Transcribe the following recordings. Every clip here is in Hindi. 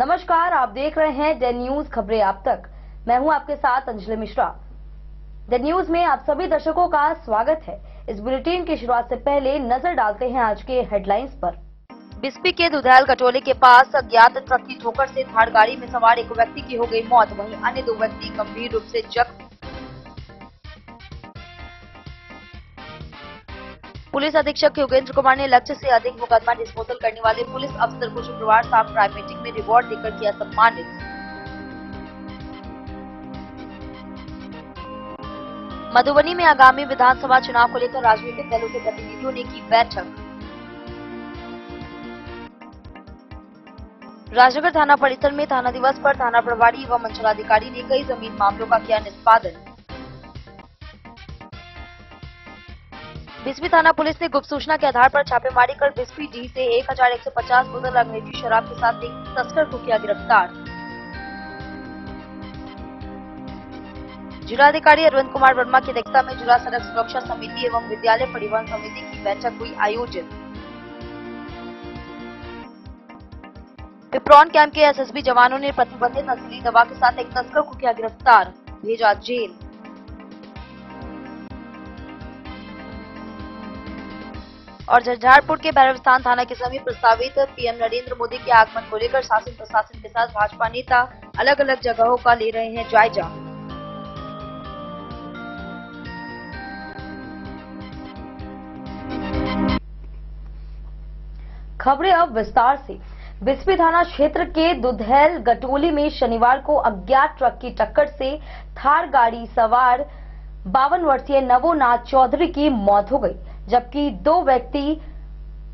नमस्कार, आप देख रहे हैं द न्यूज खबरें आप तक। मैं हूं आपके साथ अंजलि मिश्रा। द न्यूज में आप सभी दर्शकों का स्वागत है। इस बुलेटिन की शुरुआत से पहले नजर डालते हैं आज के हेडलाइंस पर। बिस्पी के दुधैल कटोले के पास अज्ञात ट्रक की ठोकर से थार गाड़ी में सवार एक व्यक्ति की हो गई मौत, वहीं अन्य 2 व्यक्ति गंभीर रूप से जख्मी। पुलिस अधीक्षक योगेंद्र कुमार ने लक्ष्य से अधिक मुकदमा डिस्पोजल करने वाले पुलिस अफसर को शुक्रवार शाम क्राइम मीटिंग में रिवॉर्ड देकर किया सम्मानित। मधुबनी में आगामी विधानसभा चुनाव को लेकर राजनीतिक दलों के प्रतिनिधियों ने की बैठक। राजनगर थाना परिसर में थाना दिवस पर थाना प्रभारी एवं अंचलाधिकारी ने कई जमीन मामलों का किया निष्पादन। बिस्पी थाना पुलिस ने गुप्त सूचना के आधार पर छापेमारी कर बिस्पी डी से 1150 बोतल अंग्रेजी शराब के साथ एक तस्कर को किया गिरफ्तार। जिलाधिकारी अरविंद कुमार वर्मा की अध्यक्षता में जिला सड़क सुरक्षा समिति एवं विद्यालय परिवहन समिति की बैठक हुई आयोजित। पिपरौन कैंप के एसएसबी जवानों ने प्रतिबंधित नशीली दवा के साथ एक तस्कर को किया गिरफ्तार, भेजा जेल। और झंझारपुर के भैरवस्थान थाना के समीप प्रस्तावित पीएम नरेंद्र मोदी के आगमन को लेकर शासन प्रशासन के साथ भाजपा नेता अलग अलग जगहों का ले रहे हैं जायजा। खबरें अब विस्तार से। बिस्पी थाना क्षेत्र के दुधैल गटोली में शनिवार को अज्ञात ट्रक की टक्कर से थार गाड़ी सवार 52 वर्षीय नवोनाथ चौधरी की मौत हो गई, जबकि 2 व्यक्ति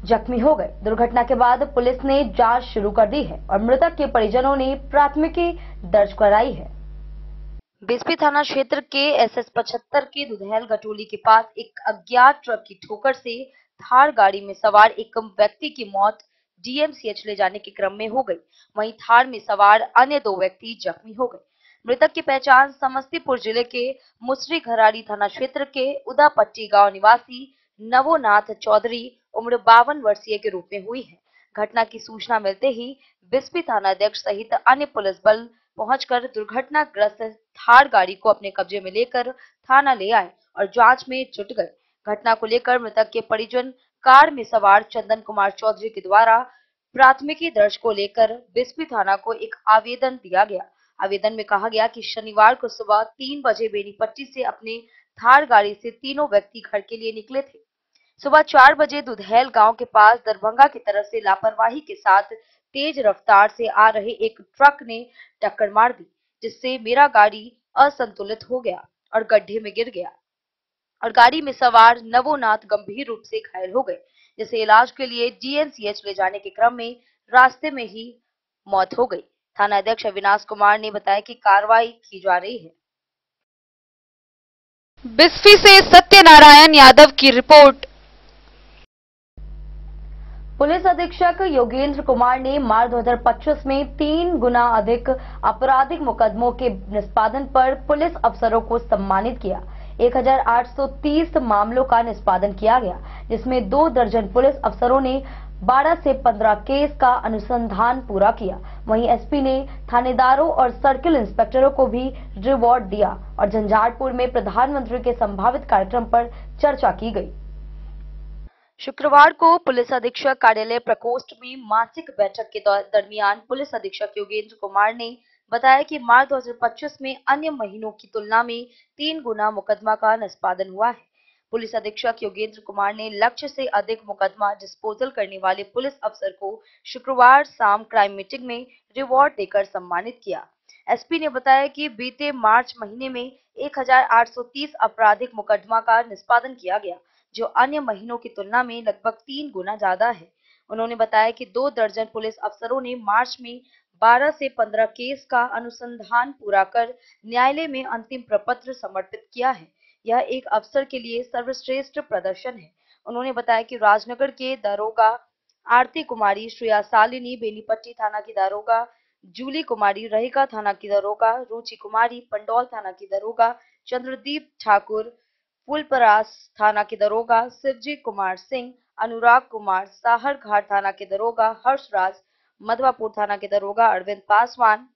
जख्मी हो गए। दुर्घटना के बाद पुलिस ने जांच शुरू कर दी है और मृतक के परिजनों ने प्राथमिकी दर्ज कराई है। बिस्पी थाना क्षेत्र के एसएस 75 के दुधैल गटोली के पास एक अज्ञात ट्रक की ठोकर से थार गाड़ी में सवार एक व्यक्ति की मौत डीएमसीएच ले जाने के क्रम में हो गई, वहीं थार में सवार अन्य 2 व्यक्ति जख्मी हो गए। मृतक की पहचान समस्तीपुर जिले के मुसरी घरारी थाना क्षेत्र के उदापट्टी गांव निवासी नवोनाथ चौधरी उम्र 52 वर्षीय के रूप में हुई है। घटना की सूचना मिलते ही बिस्पी थाना अध्यक्ष सहित अन्य पुलिस बल पहुंचकर दुर्घटनाग्रस्त थार गाड़ी को अपने कब्जे में लेकर थाना ले आए और जांच में जुट गए। घटना को लेकर मृतक के परिजन कार में सवार चंदन कुमार चौधरी के द्वारा प्राथमिकी दर्ज को लेकर बिस्पी थाना को एक आवेदन दिया गया। आवेदन में कहा गया कि शनिवार को सुबह 3 बजे बेनीपट्टी से अपने थार गाड़ी से तीनों व्यक्ति घर के लिए निकले थे। सुबह 4 बजे दुधैल गांव के पास दरभंगा की तरफ से लापरवाही के साथ तेज रफ्तार से आ रहे एक ट्रक ने टक्कर मार दी, जिससे मेरा गाड़ी असंतुलित हो गया और गड्ढे में गिर गया और गाड़ी में सवार नवोनाथ गंभीर रूप से घायल हो गए, जिसे इलाज के लिए डीएमसीएच ले जाने के क्रम में रास्ते में ही मौत हो गई। थाना अध्यक्ष अविनाश कुमार ने बताया कि कार्रवाई की जा रही है। बिस्फी से सत्यनारायण यादव की रिपोर्ट। पुलिस अधीक्षक योगेंद्र कुमार ने मार्च 2025 में 3 गुना अधिक आपराधिक मुकदमों के निष्पादन पर पुलिस अफसरों को सम्मानित किया। 1830 मामलों का निष्पादन किया गया, जिसमें 2 दर्जन पुलिस अफसरों ने 12 से 15 केस का अनुसंधान पूरा किया। वहीं एसपी ने थानेदारों और सर्किल इंस्पेक्टरों को भी रिवॉर्ड दिया और झंझारपुर में प्रधानमंत्री के संभावित कार्यक्रम पर चर्चा की गई। शुक्रवार को पुलिस अधीक्षक कार्यालय प्रकोष्ठ में मासिक बैठक के दरमियान पुलिस अधीक्षक योगेंद्र कुमार ने बताया कि मार्च 2025 में अन्य महीनों की तुलना में 3 गुना मुकदमा का निष्पादन हुआ है। पुलिस अधीक्षक योगेंद्र कुमार ने लक्ष्य से अधिक मुकदमा डिस्पोजल करने वाले पुलिस अफसर को शुक्रवार शाम क्राइम मीटिंग में रिवॉर्ड देकर सम्मानित किया। एसपी ने बताया कि बीते मार्च महीने में 1830 आपराधिक मुकदमा का निष्पादन किया गया, जो अन्य महीनों की तुलना में लगभग 3 गुना ज्यादा है। उन्होंने बताया कि 2 दर्जन पुलिस अफसरों ने मार्च में 12 से 15 केस का अनुसंधान पूरा कर न्यायालय में अंतिम प्रपत्र समर्पित किया है। यह एक अफसर के लिए सर्वश्रेष्ठ प्रदर्शन है। उन्होंने बताया कि राजनगर के दारोगा आरती कुमारी, श्रेया सालिनी बेनीपट्टी थाना की दारोगा, जूली कुमारी रहिका थाना की दारोगा, रुचि कुमारी पंडौल थाना की दारोगा, चंद्रदीप ठाकुर फुलपरास थाना के दरोगा, शिवजी कुमार सिंह, अनुराग कुमार साहर घाट थाना के दरोगा, हर्षराज मधवापुर थाना के दरोगा अरविंद पासवान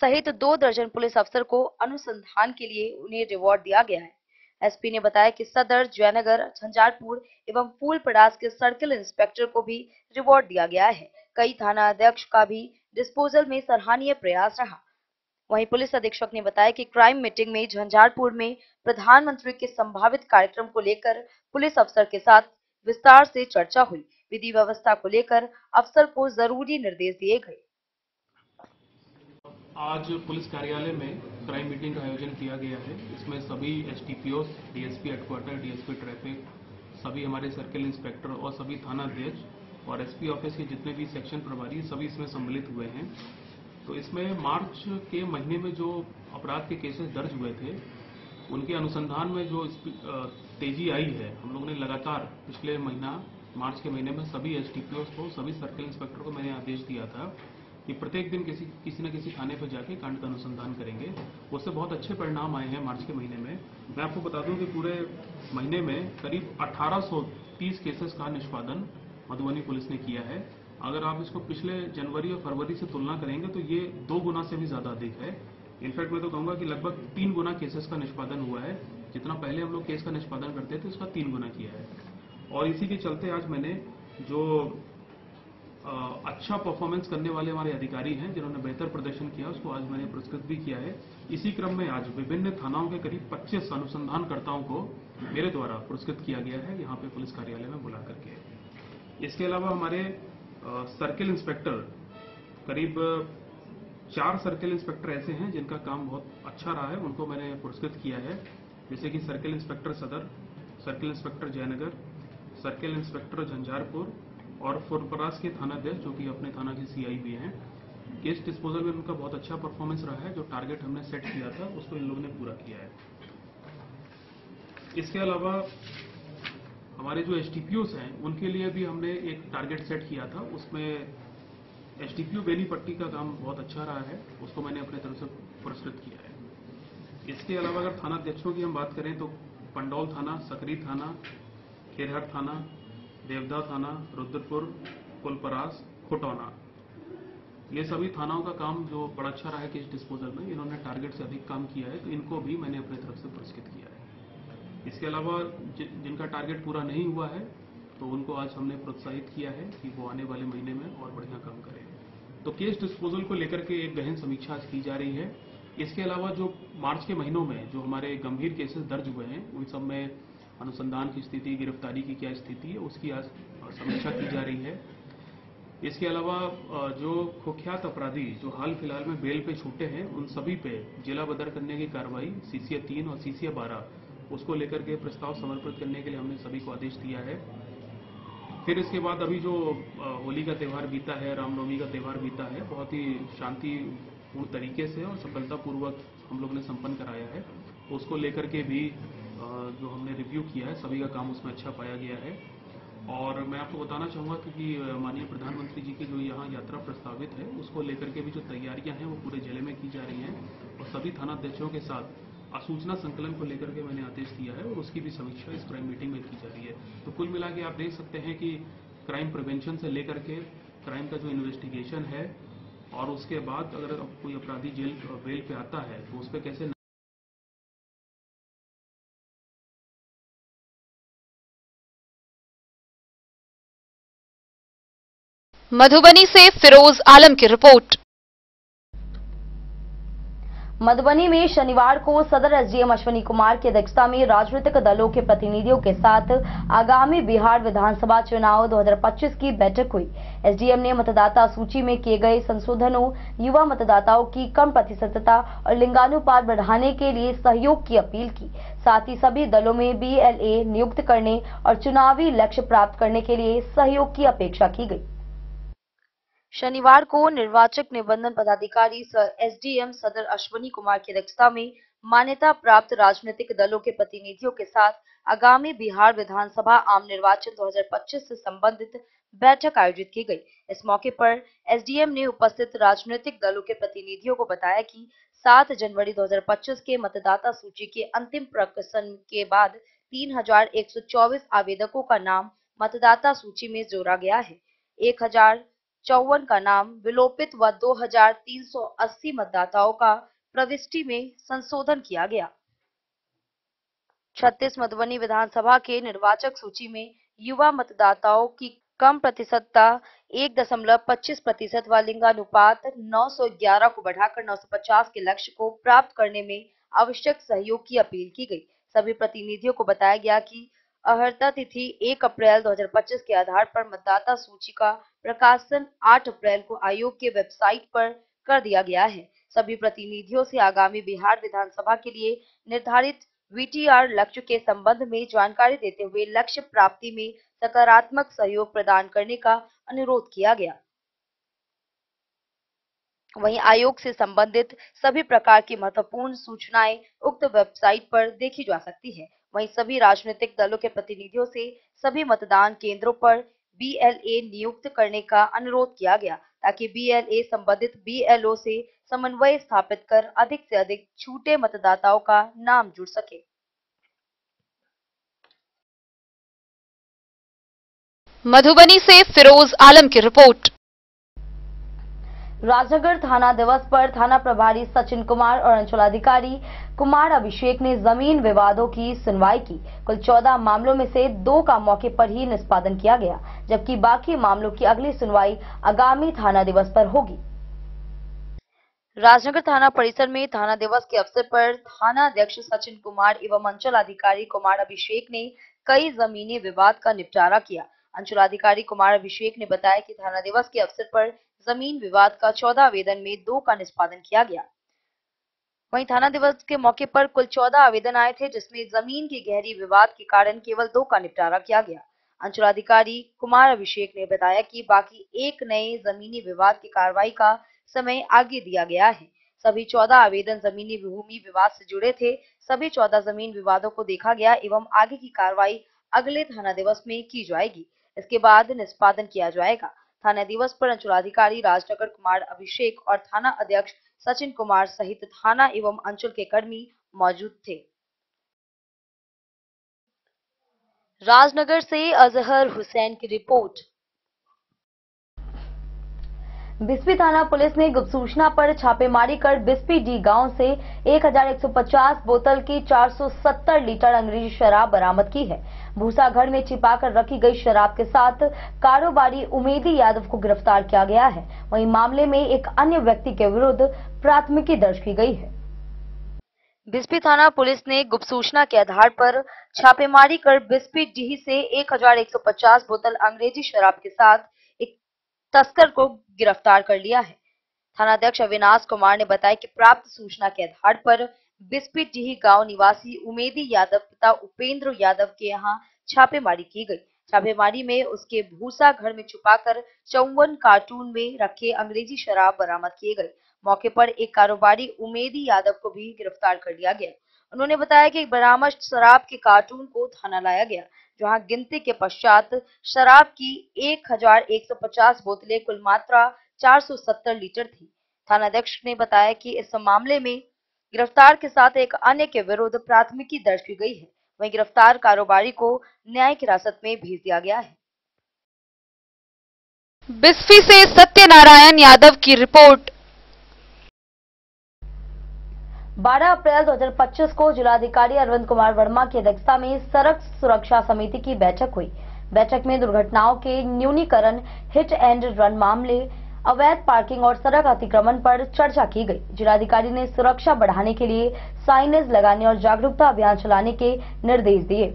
सहित 2 दर्जन पुलिस अफसर को अनुसंधान के लिए उन्हें रिवॉर्ड दिया गया है। एसपी ने बताया कि सदर, जयनगर, झंझारपुर एवं फूलपड़ास के सर्किल इंस्पेक्टर को भी रिवॉर्ड दिया गया है। कई थाना अध्यक्ष का भी डिस्पोजल में सराहनीय प्रयास रहा। वहीं पुलिस अधीक्षक ने बताया कि क्राइम मीटिंग में झंझारपुर में प्रधानमंत्री के संभावित कार्यक्रम को लेकर पुलिस अफसर के साथ विस्तार से चर्चा हुई। विधि व्यवस्था को लेकर अफसर को जरूरी निर्देश दिए गए। आज पुलिस कार्यालय में क्राइम मीटिंग का आयोजन किया गया है। इसमें सभी STPO, DSP headquarter, DSP traffic, सभी हमारे सर्किल इंस्पेक्टर और सभी थाना अध्यक्ष और एसपी ऑफिस के जितने भी सेक्शन प्रभारी सभी इसमें सम्मिलित हुए हैं। तो इसमें मार्च के महीने में जो अपराध के केसेस दर्ज हुए थे उनके अनुसंधान में जो तेजी आई है, हम लोगों ने लगातार पिछले महीना मार्च के महीने में सभी एसटीपीओ को, सभी सर्किल इंस्पेक्टर को मैंने आदेश दिया था कि प्रत्येक दिन किसी न किसी थाने पर जाके कांड का अनुसंधान करेंगे। उससे बहुत अच्छे परिणाम आए हैं मार्च के महीने में। मैं आपको बता दूं कि पूरे महीने में करीब 1830 केसेस का निष्पादन मधुबनी पुलिस ने किया है। अगर आप इसको पिछले जनवरी और फरवरी से तुलना करेंगे तो ये 2 गुना से भी ज्यादा अधिक है। इनफैक्ट मैं तो कहूंगा कि लगभग 3 गुना केसेस का निष्पादन हुआ है। जितना पहले हम लोग केस का निष्पादन करते थे उसका 3 गुना किया है। और इसी के चलते आज मैंने जो अच्छा परफॉर्मेंस करने वाले हमारे अधिकारी हैं जिन्होंने बेहतर प्रदर्शन किया उसको आज मैंने पुरस्कृत भी किया है। इसी क्रम में आज विभिन्न थानाओं के करीब 25 अनुसंधानकर्ताओं को मेरे द्वारा पुरस्कृत किया गया है यहाँ पे पुलिस कार्यालय में बुला करके। इसके अलावा हमारे सर्किल इंस्पेक्टर, करीब 4 सर्किल इंस्पेक्टर ऐसे हैं जिनका काम बहुत अच्छा रहा है, उनको मैंने पुरस्कृत किया है। जैसे कि सर्किल इंस्पेक्टर सदर, circle inspector Jaynagar, circle inspector Jhanjharpur और फुलपरास के थाना अध्यक्ष जो कि अपने थाना के सीआई भी हैं। केस डिस्पोजल में उनका बहुत अच्छा परफॉर्मेंस रहा है। जो टारगेट हमने सेट किया था उसको इन लोगों ने पूरा किया है। इसके अलावा हमारे जो एसटीपीओस हैं उनके लिए भी हमने एक टारगेट सेट किया था। उसमें एसटीपीओ बेनीपट्टी का काम बहुत अच्छा रहा है, उसको मैंने अपने तरफ से पुरस्कृत किया है। इसके अलावा अगर थाना अध्यक्षों की हम बात करें तो पंडौल थाना, सकरी थाना, खेरहर थाना, देवदा थाना, रुद्रपुर, फुलपरास, खुटौना, ये सभी थानाओं का काम जो बड़ा अच्छा रहा है केस डिस्पोजल में, इन्होंने टारगेट से अधिक काम किया है तो इनको भी मैंने अपनी तरफ से पुरस्कृत किया है। इसके अलावा जिनका टारगेट पूरा नहीं हुआ है तो उनको आज हमने प्रोत्साहित किया है कि वो आने वाले महीने में और बढ़िया काम करें। तो केस डिस्पोजल को लेकर के एक गहन समीक्षा आज की जा रही है। इसके अलावा जो मार्च के महीनों में जो हमारे गंभीर केसेस दर्ज हुए हैं उन सब में अनुसंधान की स्थिति, गिरफ्तारी की क्या स्थिति है, उसकी आज समीक्षा की जा रही है। इसके अलावा जो कुख्यात अपराधी जो हाल फिलहाल में बेल पे छूटे हैं उन सभी पे जिला बदर करने की कार्रवाई सीसीए 3 और सीसीए 12 उसको लेकर के प्रस्ताव समर्पित करने के लिए हमने सभी को आदेश दिया है। फिर इसके बाद अभी जो होली का त्यौहार बीता है, रामनवमी का त्यौहार बीता है, बहुत ही शांतिपूर्ण तरीके से और सफलतापूर्वक हम लोग ने संपन्न कराया है। उसको लेकर के भी जो हमने रिव्यू किया है सभी का काम उसमें अच्छा पाया गया है। और मैं आपको बताना चाहूँगा क्योंकि माननीय प्रधानमंत्री जी की जो यहाँ यात्रा प्रस्तावित है उसको लेकर के भी जो तैयारियां हैं वो पूरे जिले में की जा रही हैं और सभी थाना अध्यक्षों के साथ सूचना संकलन को लेकर के मैंने आदेश दिया है और उसकी भी समीक्षा इस क्राइम मीटिंग में की जा रही है। तो कुल मिला के आप देख सकते हैं कि क्राइम प्रिवेंशन से लेकर के क्राइम का जो इन्वेस्टिगेशन है और उसके बाद अगर कोई अपराधी बेल पे आता है तो उस पर कैसे मधुबनी से फिरोज आलम की रिपोर्ट। मधुबनी में शनिवार को सदर एसडीएम अश्विनी कुमार की अध्यक्षता में राजनीतिक दलों के प्रतिनिधियों के साथ आगामी बिहार विधानसभा चुनाव 2025 की बैठक हुई। एसडीएम ने मतदाता सूची में किए गए संशोधनों, युवा मतदाताओं की कम प्रतिशतता और लिंगानुपात बढ़ाने के लिए सहयोग की अपील की। साथ ही सभी दलों में बीएलए नियुक्त करने और चुनावी लक्ष्य प्राप्त करने के लिए सहयोग की अपेक्षा की गई। शनिवार को निर्वाचक निबंधन पदाधिकारी एसडीएम सदर अश्विनी कुमार की अध्यक्षता में मान्यता प्राप्त राजनीतिक दलों के प्रतिनिधियों के साथ आगामी बिहार विधानसभा आम निर्वाचन 2025 से संबंधित बैठक आयोजित की गई। इस मौके पर एसडीएम ने उपस्थित राजनीतिक दलों के प्रतिनिधियों को बताया कि 7 जनवरी 2025 के मतदाता सूची के अंतिम प्रकाशन के बाद 3124 आवेदकों का नाम मतदाता सूची में जोड़ा गया है। 54 का नाम विलोपित व 2380 मतदाताओं का प्रविष्टि में संशोधन किया गया। 36 मधुबनी विधानसभा के निर्वाचक सूची में युवा मतदाताओं की कम प्रतिशतता 1.25% व लिंगानुपात 911 को बढ़ाकर 950 के लक्ष्य को प्राप्त करने में आवश्यक सहयोग की अपील की गई। सभी प्रतिनिधियों को बताया गया कि अर्हता तिथि 1 अप्रैल 2025 के आधार पर मतदाता सूची का प्रकाशन 8 अप्रैल को आयोग के वेबसाइट पर कर दिया गया है। सभी प्रतिनिधियों से आगामी बिहार विधानसभा के लिए निर्धारित वीटीआर लक्ष्य के संबंध में जानकारी देते हुए लक्ष्य प्राप्ति में सकारात्मक सहयोग प्रदान करने का अनुरोध किया गया। वहीं आयोग से संबंधित सभी प्रकार की महत्वपूर्ण सूचनाएं उक्त वेबसाइट पर देखी जा सकती है। वहीं सभी राजनीतिक दलों के प्रतिनिधियों से सभी मतदान केंद्रों पर बीएलए नियुक्त करने का अनुरोध किया गया ताकि बीएलए संबंधित बीएलओ से समन्वय स्थापित कर अधिक से अधिक छूटे मतदाताओं का नाम जुड़ सके। मधुबनी से फिरोज आलम की रिपोर्ट। राजनगर थाना दिवस पर थाना प्रभारी सचिन कुमार और अंचलाधिकारी कुमार अभिषेक ने जमीन विवादों की सुनवाई की। कुल 14 मामलों में से 2 का मौके पर ही निष्पादन किया गया, जबकि बाकी मामलों की अगली सुनवाई आगामी थाना दिवस पर होगी। राजनगर थाना परिसर में थाना दिवस के अवसर पर थाना अध्यक्ष सचिन कुमार एवं अंचलाधिकारी कुमार अभिषेक ने कई जमीनी विवाद का निपटारा किया। अंचलाधिकारी कुमार अभिषेक ने बताया कि थाना दिवस के अवसर पर जमीन विवाद का 14 आवेदन में 2 का निष्पादन किया गया। वहीं थाना दिवस के मौके पर कुल 14 आवेदन आए थे, जिसमें जमीन की गहरी विवाद के कारण केवल 2 का निपटारा किया गया। अंचलाधिकारी कुमार अभिषेक ने बताया कि बाकी एक नए जमीनी विवाद की कार्रवाई का समय आगे दिया गया है। सभी 14 आवेदन जमीनी भूमि विवाद से जुड़े थे। सभी 14 जमीन विवादों को देखा गया एवं आगे की कार्रवाई अगले थाना दिवस में की जाएगी। इसके बाद निष्पादन किया जाएगा। थाना दिवस पर अंचलाधिकारी राजनगर कुमार अभिषेक और थाना अध्यक्ष सचिन कुमार सहित थाना एवं अंचल के कर्मी मौजूद थे। राजनगर से अजहर हुसैन की रिपोर्ट। बिस्पी थाना पुलिस ने गुप्त सूचना पर छापेमारी कर बिस्पी डी गांव से 1150 बोतल की 470 लीटर अंग्रेजी शराब बरामद की है। भूसाघर में छिपाकर रखी गई शराब के साथ कारोबारी उमेदी यादव को गिरफ्तार किया गया है। वहीं मामले में एक अन्य व्यक्ति के विरुद्ध प्राथमिकी दर्ज की गई है। बिस्पी थाना पुलिस ने गुप्त सूचना के आधार पर छापेमारी कर बिस्पी डी से 1150 बोतल अंग्रेजी शराब के साथ एक तस्कर को गिरफ्तार कर लिया है। थानाध्यक्ष अविनाश कुमार ने बताया कि प्राप्त सूचना के आधार पर बिस्पी डीह गांव निवासी उमेदी यादव पिता उपेंद्र यादव के यहां छापेमारी की गई। छापेमारी में उसके भूसा घर में छुपाकर 54 कार्टून में रखे अंग्रेजी शराब बरामद किए गए। मौके पर एक कारोबारी उमेदी यादव को भी गिरफ्तार कर लिया गया। उन्होंने बताया कि बरामद शराब के कार्टून को थाना लाया गया, जहां गिनती के पश्चात शराब की 1150 बोतलें कुल मात्रा 470 लीटर थी। थानाध्यक्ष ने बताया कि इस मामले में गिरफ्तार के साथ एक अन्य के विरुद्ध प्राथमिकी दर्ज की गई है। वहीं गिरफ्तार कारोबारी को न्यायिक हिरासत में भेज दिया गया है। बिस्फी से सत्यनारायण यादव की रिपोर्ट। 12 अप्रैल 2025 को जिलाधिकारी अरविंद कुमार वर्मा की अध्यक्षता में सड़क सुरक्षा समिति की बैठक हुई। बैठक में दुर्घटनाओं के न्यूनीकरण, हिट एंड रन मामले, अवैध पार्किंग और सड़क अतिक्रमण पर चर्चा की गई। जिलाधिकारी ने सुरक्षा बढ़ाने के लिए साइनेज लगाने और जागरूकता अभियान चलाने के निर्देश दिए।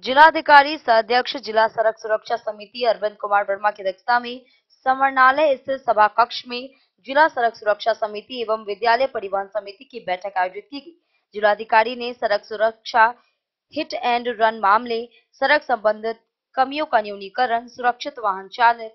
जिलाधिकारी सह अध्यक्ष जिला सड़क सुरक्षा समिति अरविंद कुमार वर्मा की अध्यक्षता में समरणालय स्थित सभा कक्ष में जिला सड़क सुरक्षा समिति एवं विद्यालय परिवहन समिति की बैठक आयोजित की गई। जिलाधिकारी ने सड़क सुरक्षा, हिट एंड रन मामले, सड़क संबंधित कमियों का न्यूनीकरण, सुरक्षित वाहन चालक,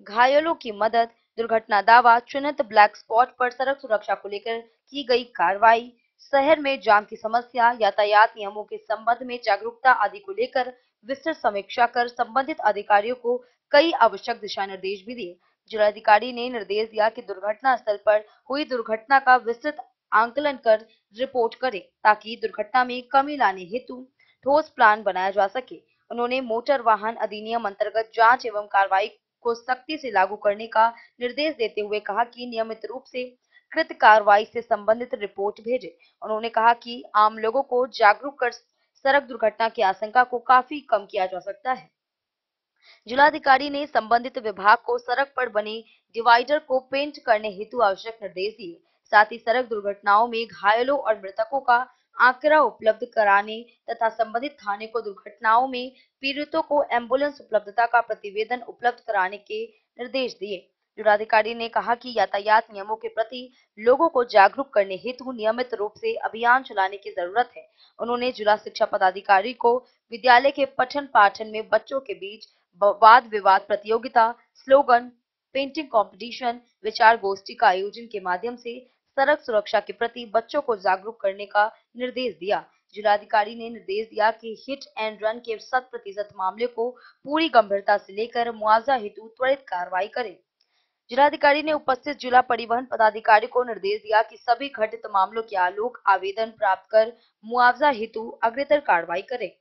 घायलों की मदद, दुर्घटना दावा, चिन्हित ब्लैक स्पॉट पर सड़क सुरक्षा को लेकर की गई कार्रवाई, शहर में जाम की समस्या, यातायात नियमों के संबंध में जागरूकता आदि को लेकर विस्तृत समीक्षा कर संबंधित अधिकारियों को कई आवश्यक दिशा निर्देश भी दिए। जिलाधिकारी ने निर्देश दिया कि दुर्घटना स्थल पर हुई दुर्घटना का विस्तृत आंकलन कर रिपोर्ट करें, ताकि दुर्घटना में कमी लाने हेतु ठोस प्लान बनाया जा सके। उन्होंने मोटर वाहन अधिनियम अंतर्गत जांच एवं कार्रवाई को सख्ती से लागू करने का निर्देश देते हुए कहा कि नियमित रूप से कृत कार्रवाई से संबंधित रिपोर्ट भेजें। उन्होंने कहा कि आम लोगों को जागरूक कर सड़क दुर्घटना की आशंका को काफी कम किया जा सकता है। जिलाधिकारी ने संबंधित विभाग को सड़क पर बने डिवाइडर को पेंट करने हेतु आवश्यक निर्देश दिए। साथ ही सड़क दुर्घटनाओं में घायलों और मृतकों का आंकड़ा उपलब्ध कराने तथा संबंधित थाने को दुर्घटनाओं में पीड़ितों को एम्बुलेंस उपलब्धता का प्रतिवेदन उपलब्ध कराने के निर्देश दिए। जिलाधिकारी ने कहा कि यातायात नियमों के प्रति लोगों को जागरूक करने हेतु नियमित रूप से अभियान चलाने की जरूरत है। उन्होंने जिला शिक्षा पदाधिकारी को विद्यालय के पठन पाठन में बच्चों के बीच वाद विवाद प्रतियोगिता, स्लोगन, पेंटिंग कंपटीशन, विचार गोष्ठी का आयोजन के माध्यम से सड़क सुरक्षा के प्रति बच्चों को जागरूक करने का निर्देश दिया। जिलाधिकारी ने निर्देश दिया कि हिट एंड रन के 100% मामले को पूरी गंभीरता से लेकर मुआवजा हेतु त्वरित कार्रवाई करें। जिलाधिकारी ने उपस्थित जिला परिवहन पदाधिकारी को निर्देश दिया कि सभी घटित मामलों के आलोक आवेदन प्राप्त कर मुआवजा हेतु अग्रतर कार्रवाई करें।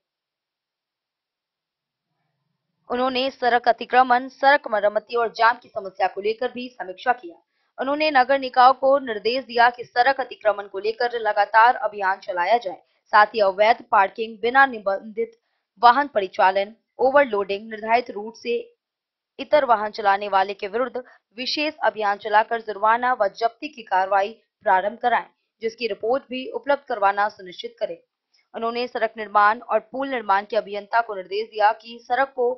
उन्होंने सड़क अतिक्रमण, सड़क मरम्मती और जाम की समस्या को लेकर भी समीक्षा किया। उन्होंने नगर निकायों को निर्देश दिया कि सड़क अतिक्रमण को लेकर लगातार अभियान चलाया जाए। साथ ही अवैध पार्किंग, बिना निबंधित वाहन परिचालन, ओवरलोडिंग, निर्धारित रूट से इतर वाहन चलाने वाले के विरुद्ध विशेष अभियान चलाकर जुर्माना व जब्ती की कार्रवाई प्रारंभ कराएं, जिसकी रिपोर्ट भी उपलब्ध करवाना सुनिश्चित करें। उन्होंने सड़क निर्माण और पुल निर्माण के अभियंता को निर्देश दिया कि सड़क को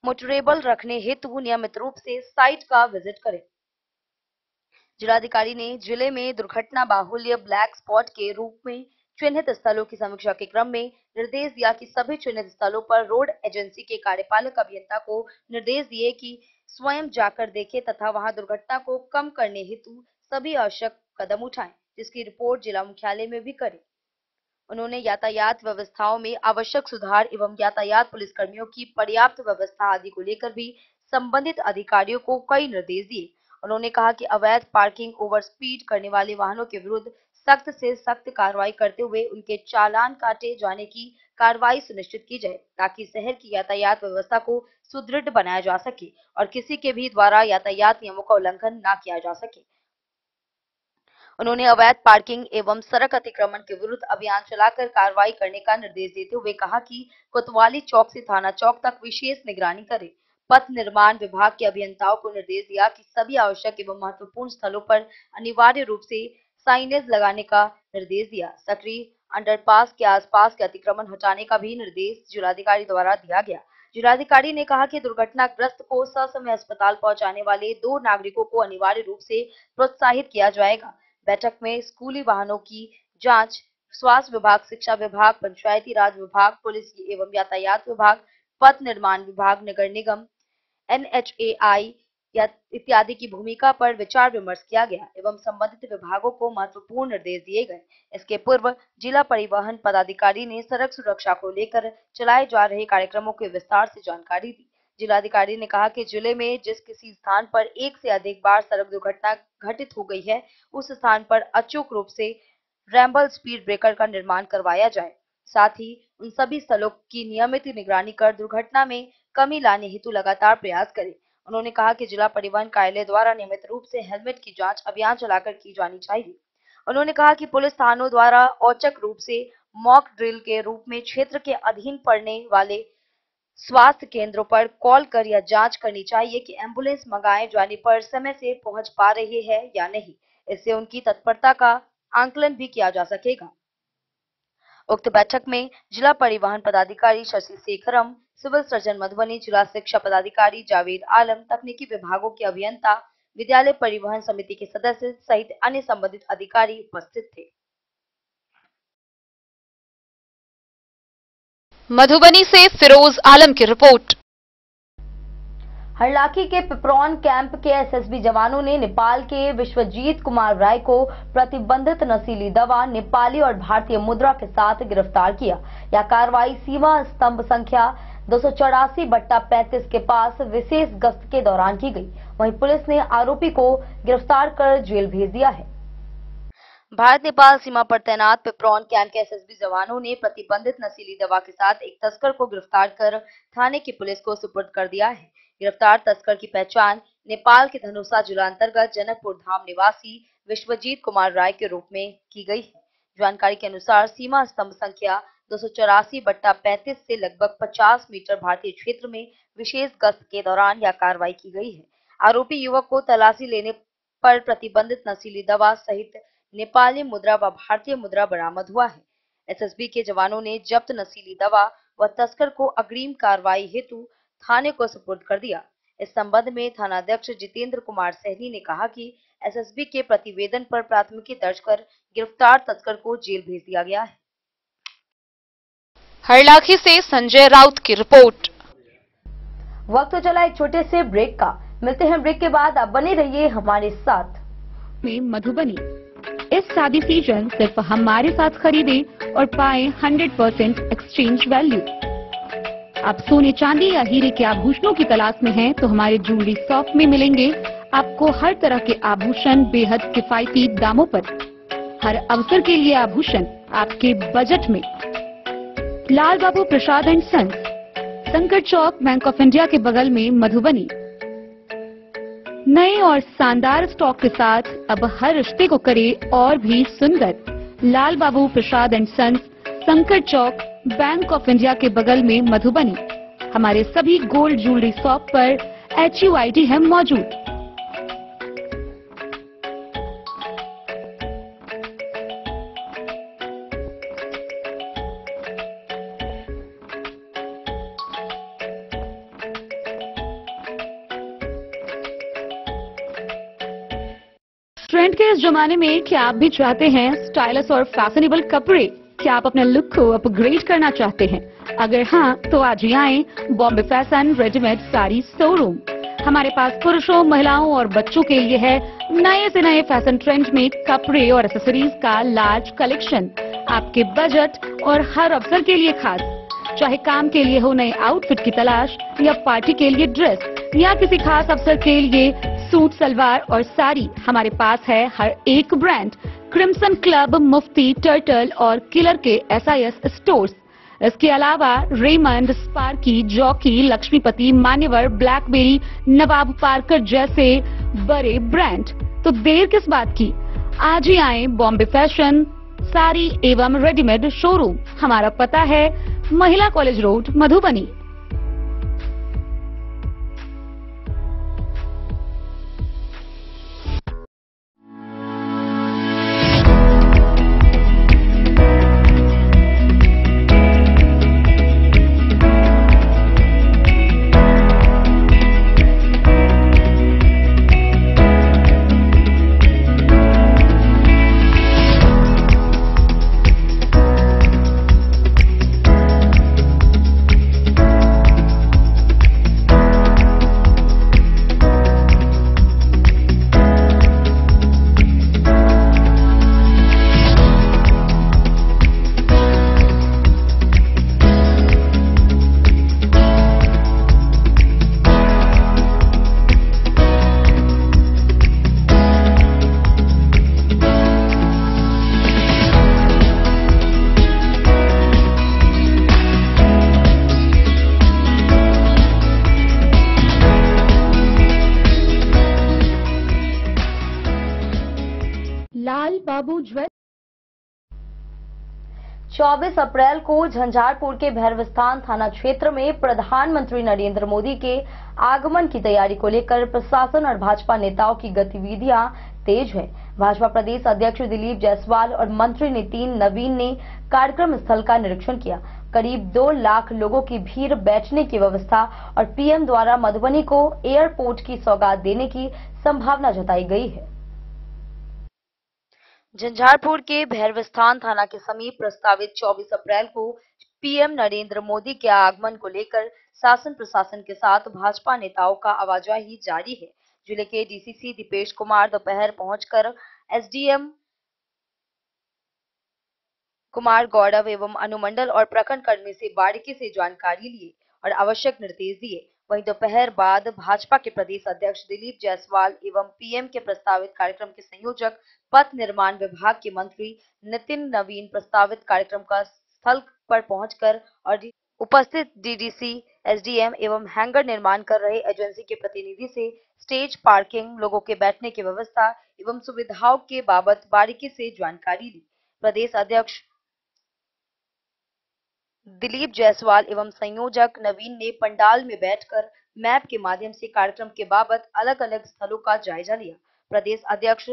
मोटरेबल रखने हेतु नियमित रूप से साइट का विजिट करें। जिलाधिकारी ने जिले में दुर्घटना बाहुल्य ब्लैक स्पॉट के रूप में चिन्हित स्थलों की समीक्षा के क्रम में निर्देश दिया कि सभी चिन्हित स्थलों पर रोड एजेंसी के कार्यपालक अभियंता को निर्देश दिए कि स्वयं जाकर देखें तथा वहां दुर्घटना को कम करने हेतु सभी आवश्यक कदम उठाएं, जिसकी रिपोर्ट जिला मुख्यालय में भी करें। उन्होंने यातायात व्यवस्थाओं में आवश्यक सुधार एवं यातायात पुलिसकर्मियों की पर्याप्त व्यवस्था आदि को लेकर भी संबंधित अधिकारियों को कई निर्देश दिए। उन्होंने कहा कि अवैध पार्किंग, ओवर स्पीड करने वाले वाहनों के विरुद्ध सख्त से सख्त कार्रवाई करते हुए उनके चालान काटे जाने की कार्रवाई सुनिश्चित की जाए, ताकि शहर की यातायात व्यवस्था को सुदृढ़ बनाया जा सके और किसी के भी द्वारा यातायात नियमों का उल्लंघन न किया जा सके। उन्होंने अवैध पार्किंग एवं सड़क अतिक्रमण के विरुद्ध अभियान चलाकर कार्रवाई करने का निर्देश देते हुए कहा कि कोतवाली चौक से थाना चौक तक विशेष निगरानी करें। पथ निर्माण विभाग के अभियंताओं को निर्देश दिया कि सभी आवश्यक एवं महत्वपूर्ण स्थलों पर अनिवार्य रूप से साइनेज लगाने का निर्देश दिया। सक्रिय अंडरपास के आसपास के अतिक्रमण हटाने का भी निर्देश जिलाधिकारी द्वारा दिया गया। जिलाधिकारी ने कहा कि दुर्घटनाग्रस्त को ससमय अस्पताल पहुंचाने वाले 2 नागरिकों को अनिवार्य रूप से प्रोत्साहित किया जाएगा। बैठक में स्कूली वाहनों की जांच, स्वास्थ्य विभाग, शिक्षा विभाग, पंचायती राज विभाग, पुलिस एवं यातायात विभाग, पथ निर्माण विभाग, नगर निगम, NHAI इत्यादि की भूमिका पर विचार विमर्श किया गया एवं संबंधित विभागों को महत्वपूर्ण निर्देश दिए गए। इसके पूर्व जिला परिवहन पदाधिकारी ने सड़क सुरक्षा को लेकर चलाए जा रहे कार्यक्रमों की विस्तार से जानकारी दी। जिलाधिकारी ने कहा कि जिले में जिस किसी स्थान पर एक से अधिक बार सड़क दुर्घटना घटित हो गई है, उस स्थान पर अचूक रूप से रैम्बल स्पीड ब्रेकर का निर्माण करवाया जाए। साथ ही उन सभी स्थलों की नियमित निगरानी कर दुर्घटना में कमी लाने हेतु लगातार प्रयास करें। उन्होंने कहा कि जिला परिवहन कार्यालय द्वारा नियमित रूप से हेलमेट की जांच अभियान चलाकर की जानी चाहिए। उन्होंने कहा कि पुलिस थानों द्वारा औचक रूप से मॉक ड्रिल के रूप में क्षेत्र के अधीन पड़ने वाले स्वास्थ्य केंद्रों पर कॉल कर यह जांच करनी चाहिए कि एम्बुलेंस मंगाए जाने पर समय से पहुंच पा रही है या नहीं। इससे उनकी तत्परता का आंकलन भी किया जा सकेगा। उक्त बैठक में जिला परिवहन पदाधिकारी शशि शेखरम, सिविल सर्जन मधुबनी, जिला शिक्षा पदाधिकारी जावेद आलम, तकनीकी विभागों के अभियंता, विद्यालय परिवहन समिति के सदस्य सहित अन्य संबंधित अधिकारी उपस्थित थे। मधुबनी से फिरोज आलम की रिपोर्ट। हरलाखी के पिपरौन कैंप के एसएसबी जवानों ने नेपाल के विश्वजीत कुमार राय को प्रतिबंधित नशीली दवा, नेपाली और भारतीय मुद्रा के साथ गिरफ्तार किया। यह कार्रवाई सीमा स्तंभ संख्या 284/35 के पास विशेष गश्त के दौरान की गई। वहीं पुलिस ने आरोपी को गिरफ्तार कर जेल भेज दिया है। भारत नेपाल सीमा पर तैनात पिपरौन कैंप के एसएसबी जवानों ने प्रतिबंधित नशीली दवा के साथ एक तस्कर को गिरफ्तार कर थाने की पुलिस को सुपुर्द कर दिया है। गिरफ्तार तस्कर की पहचान नेपाल के धनुषा जिला अंतर्गत जनकपुर धाम निवासी विश्वजीत कुमार राय के रूप में की गई है। जानकारी के अनुसार सीमा स्तंभ संख्या 284/35 से लगभग 50 मीटर भारतीय क्षेत्र में विशेष गश्त के दौरान यह कार्रवाई की गई है। आरोपी युवक को तलाशी लेने पर प्रतिबंधित नशीली दवा सहित नेपाली मुद्रा व भारतीय मुद्रा बरामद हुआ है। एसएसबी के जवानों ने जब्त नशीली दवा व तस्कर को अग्रिम कार्रवाई हेतु थाने को सुपुर्द कर दिया। इस संबंध में थानाध्यक्ष जितेंद्र कुमार सहनी ने कहा कि एसएसबी के प्रतिवेदन पर प्राथमिकी दर्ज कर गिरफ्तार तस्कर को जेल भेज दिया गया है। हरलाखी से संजय राउत की रिपोर्ट। वक्त तो चला एक छोटे से ब्रेक का। मिलते हैं ब्रेक के बाद। आप बने रहिए हमारे साथ। में मधुबनी इस शादी सीजन सिर्फ हमारे साथ खरीदे और पाए 100% एक्सचेंज वैल्यू। आप सोने चांदी या हीरे के आभूषणों की तलाश में हैं तो हमारे ज्वेलरी शॉप में मिलेंगे आपको हर तरह के आभूषण बेहद किफायती दामों पर। हर अवसर के लिए आभूषण आपके बजट में। लाल बाबू प्रसाद एंड सन्स, संकट चौक, बैंक ऑफ इंडिया के बगल में, मधुबनी। नए और शानदार स्टॉक के साथ अब हर रिश्ते को करे और भी सुंदर। लाल बाबू प्रसाद एंड सन्स, संकट चौक, बैंक ऑफ इंडिया के बगल में, मधुबनी। हमारे सभी गोल्ड ज्वेलरी शॉप पर HUID है मौजूद। ट्रेंड के इस जमाने में क्या आप भी चाहते हैं स्टाइलिश और फैशनेबल कपड़े? क्या आप अपने लुक को अपग्रेड करना चाहते हैं? अगर हाँ, तो आज ही आए Bombay fashion readymade sari showroom. हमारे पास पुरुषों, महिलाओं और बच्चों के लिए है नए से नए फैशन ट्रेंड में कपड़े और एक्सेसरीज का लार्ज कलेक्शन। आपके बजट और हर अवसर के लिए खास। चाहे काम के लिए हो नए आउटफिट की तलाश, या पार्टी के लिए ड्रेस, या किसी खास अवसर के लिए सूट, सलवार और साड़ी, हमारे पास है हर एक ब्रांड। क्रिम्सन क्लब, मुफ्ती, टर्टल और किलर के SIS स्टोर्स। इसके अलावा रेमंड, स्पार्की, जॉकी, लक्ष्मीपति, मान्यवर, ब्लैकबेरी, नवाब पार्कर जैसे बड़े ब्रांड। तो देर किस बात की, आज ही आए बॉम्बे फैशन साड़ी एवं रेडीमेड शोरूम। हमारा पता है महिला कॉलेज रोड, मधुबनी। लाल बाबू ज्वेल 24 अप्रैल को झंझारपुर के भैरवस्थान थाना क्षेत्र में प्रधानमंत्री नरेंद्र मोदी के आगमन की तैयारी को लेकर प्रशासन और भाजपा नेताओं की गतिविधियां तेज है। भाजपा प्रदेश अध्यक्ष दिलीप जायसवाल और मंत्री नितिन नवीन ने कार्यक्रम स्थल का निरीक्षण किया। करीब 2 लाख लोगों की भीड़, बैठने की व्यवस्था और पीएम द्वारा मधुबनी को एयरपोर्ट की सौगात देने की संभावना जताई गई है। झंझारपुर के भैरवस्थान थाना के समीप प्रस्तावित 24 अप्रैल को पीएम नरेंद्र मोदी के आगमन को लेकर शासन प्रशासन के साथ भाजपा नेताओं का आवाजाही जारी है। जिले के डीसीसी दीपेश कुमार दोपहर पहुंचकर एसडीएम कुमार गौरव एवं अनुमंडल और प्रखंड कर्मी से बारीकी से जानकारी लिए और आवश्यक निर्देश दिए। वहीं दोपहर बाद भाजपा के प्रदेश अध्यक्ष दिलीप जायसवाल एवं पीएम के प्रस्तावित कार्यक्रम के संयोजक पथ निर्माण विभाग के मंत्री नितिन नवीन प्रस्तावित कार्यक्रम का स्थल पर पहुंचकर और उपस्थित डीडीसी एसडीएम एवं हैंगर निर्माण कर रहे एजेंसी के प्रतिनिधि से स्टेज पार्किंग, लोगों के बैठने की व्यवस्था एवं सुविधाओं के बाबत बारीकी से जानकारी ली। प्रदेश अध्यक्ष दिलीप जायसवाल एवं संयोजक नवीन ने पंडाल में बैठकर मैप के माध्यम से कार्यक्रम के बाबत अलग अलग स्थलों का जायजा लिया। प्रदेश अध्यक्ष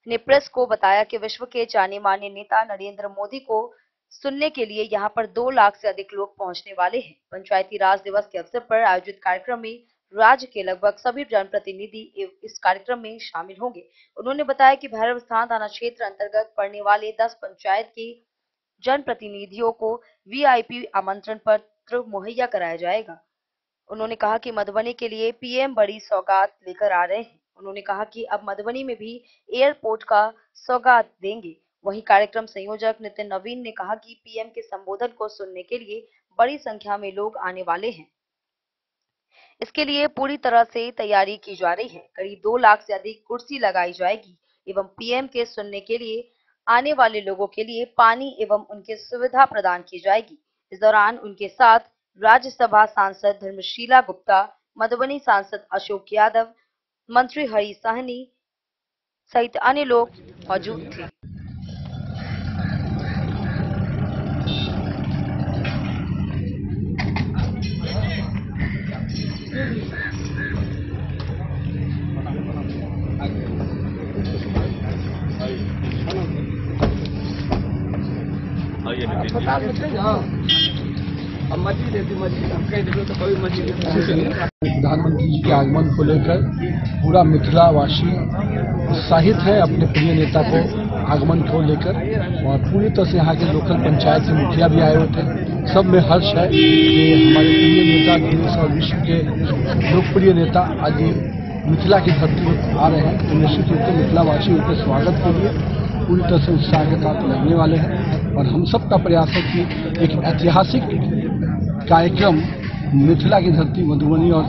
ने प्रेस को बताया कि विश्व के जाने माने नेता नरेंद्र मोदी को सुनने के लिए यहां पर 2 लाख से अधिक लोग पहुंचने वाले हैं। पंचायती राज दिवस के अवसर पर आयोजित कार्यक्रम में राज्य के लगभग सभी जनप्रतिनिधि इस कार्यक्रम में शामिल होंगे। उन्होंने बताया कि भैरव स्थान थाना क्षेत्र अंतर्गत पड़ने वाले 10 पंचायत के जनप्रतिनिधियों को वीआईपी आमंत्रण पत्र मुहैया कराया जाएगा। उन्होंने कहा कि मधुबनी के लिए पीएम बड़ी सौगात लेकर आ रहे हैं। उन्होंने कहा कि अब मधुबनी में भी एयरपोर्ट का सौगात देंगे। वहीं कार्यक्रम संयोजक नितिन नवीन ने कहा कि पीएम के संबोधन को सुनने के लिए बड़ी संख्या में लोग आने वाले हैं। इसके लिए पूरी तरह से तैयारी की जा रही है। करीब 2 लाख से अधिक कुर्सी लगाई जाएगी एवं पीएम के सुनने के लिए आने वाले लोगों के लिए पानी एवं उनकी सुविधा प्रदान की जाएगी। इस दौरान उनके साथ राज्यसभा सांसद धर्मशीला गुप्ता, मधुबनी सांसद अशोक यादव, मंत्री हरि साहनी सहित अन्य लोग मौजूद थे। प्रधानमंत्री जी के आगमन को लेकर पूरा मिथिलावासी उत्साहित है अपने प्रिय नेता को आगमन को लेकर, और पूरी तरह से यहाँ के लोकल पंचायत के मुखिया भी आए हुए थे। सब में हर्ष है कि हमारे प्रिय नेता देश और विश्व के लोकप्रिय नेता आज मिथिला की धरती पर आ रहे हैं। तो निश्चित रूप से मिथिलावासी उनके स्वागत के लिए पूरी तरह से उत्साह के साथ लगने वाले हैं, और हम सब का प्रयास है कि एक ऐतिहासिक कार्यक्रम मिथिला की धरती मधुबनी और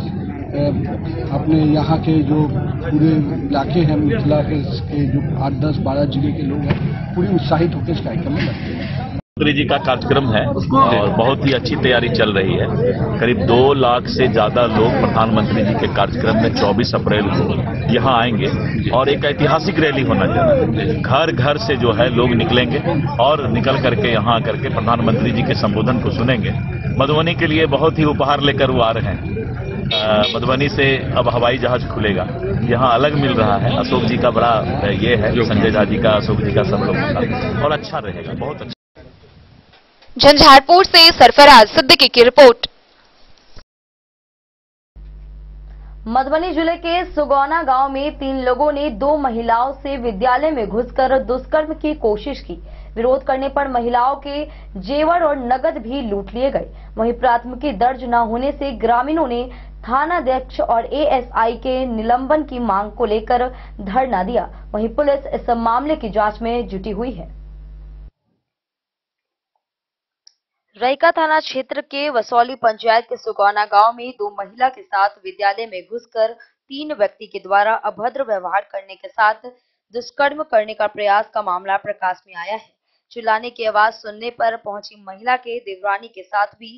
अपने यहाँ के जो पूरे इलाके हैं मिथिला के जो 8, 10, 12 जिले के लोग हैं, पूरी उत्साहित होकर इस कार्यक्रम में लगते हैं। प्रधानमंत्री जी का कार्यक्रम है और बहुत ही अच्छी तैयारी चल रही है। करीब 2 लाख से ज्यादा लोग प्रधानमंत्री जी के कार्यक्रम में 24 अप्रैल को यहाँ आएंगे और एक ऐतिहासिक रैली होना जा रहा है। घर घर से जो है लोग निकलेंगे और निकल करके यहाँ आकर के प्रधानमंत्री जी के संबोधन को सुनेंगे। मधुबनी के लिए बहुत ही उपहार लेकर वो आ रहे हैं। मधुबनी से अब हवाई जहाज खुलेगा, यहाँ अलग मिल रहा है। अशोक जी का बड़ा ये है, संजय झा जी का, अशोक जी का, सब लोग का, और अच्छा रहेगा, बहुत अच्छा। झंझारपुर से सरफराज सिद्दीकी की रिपोर्ट। मधुबनी जिले के सुगौना गांव में 3 लोगों ने 2 महिलाओं से विद्यालय में घुसकर दुष्कर्म की कोशिश की। विरोध करने पर महिलाओं के जेवर और नकद भी लूट लिए गए। वहीं प्राथमिकी दर्ज न होने से ग्रामीणों ने थानाध्यक्ष और एएसआई के निलंबन की मांग को लेकर धरना दिया। वहीं पुलिस इस मामले की जांच में जुटी हुई है। रईका थाना क्षेत्र के वसौली पंचायत के सुगौना गांव में 2 महिला के साथ विद्यालय में घुसकर 3 व्यक्ति के द्वारा अभद्र व्यवहार करने के साथ दुष्कर्म करने का प्रयास का मामला प्रकाश में आया है। चिल्लाने की आवाज सुनने पर पहुंची महिला के देवरानी के साथ भी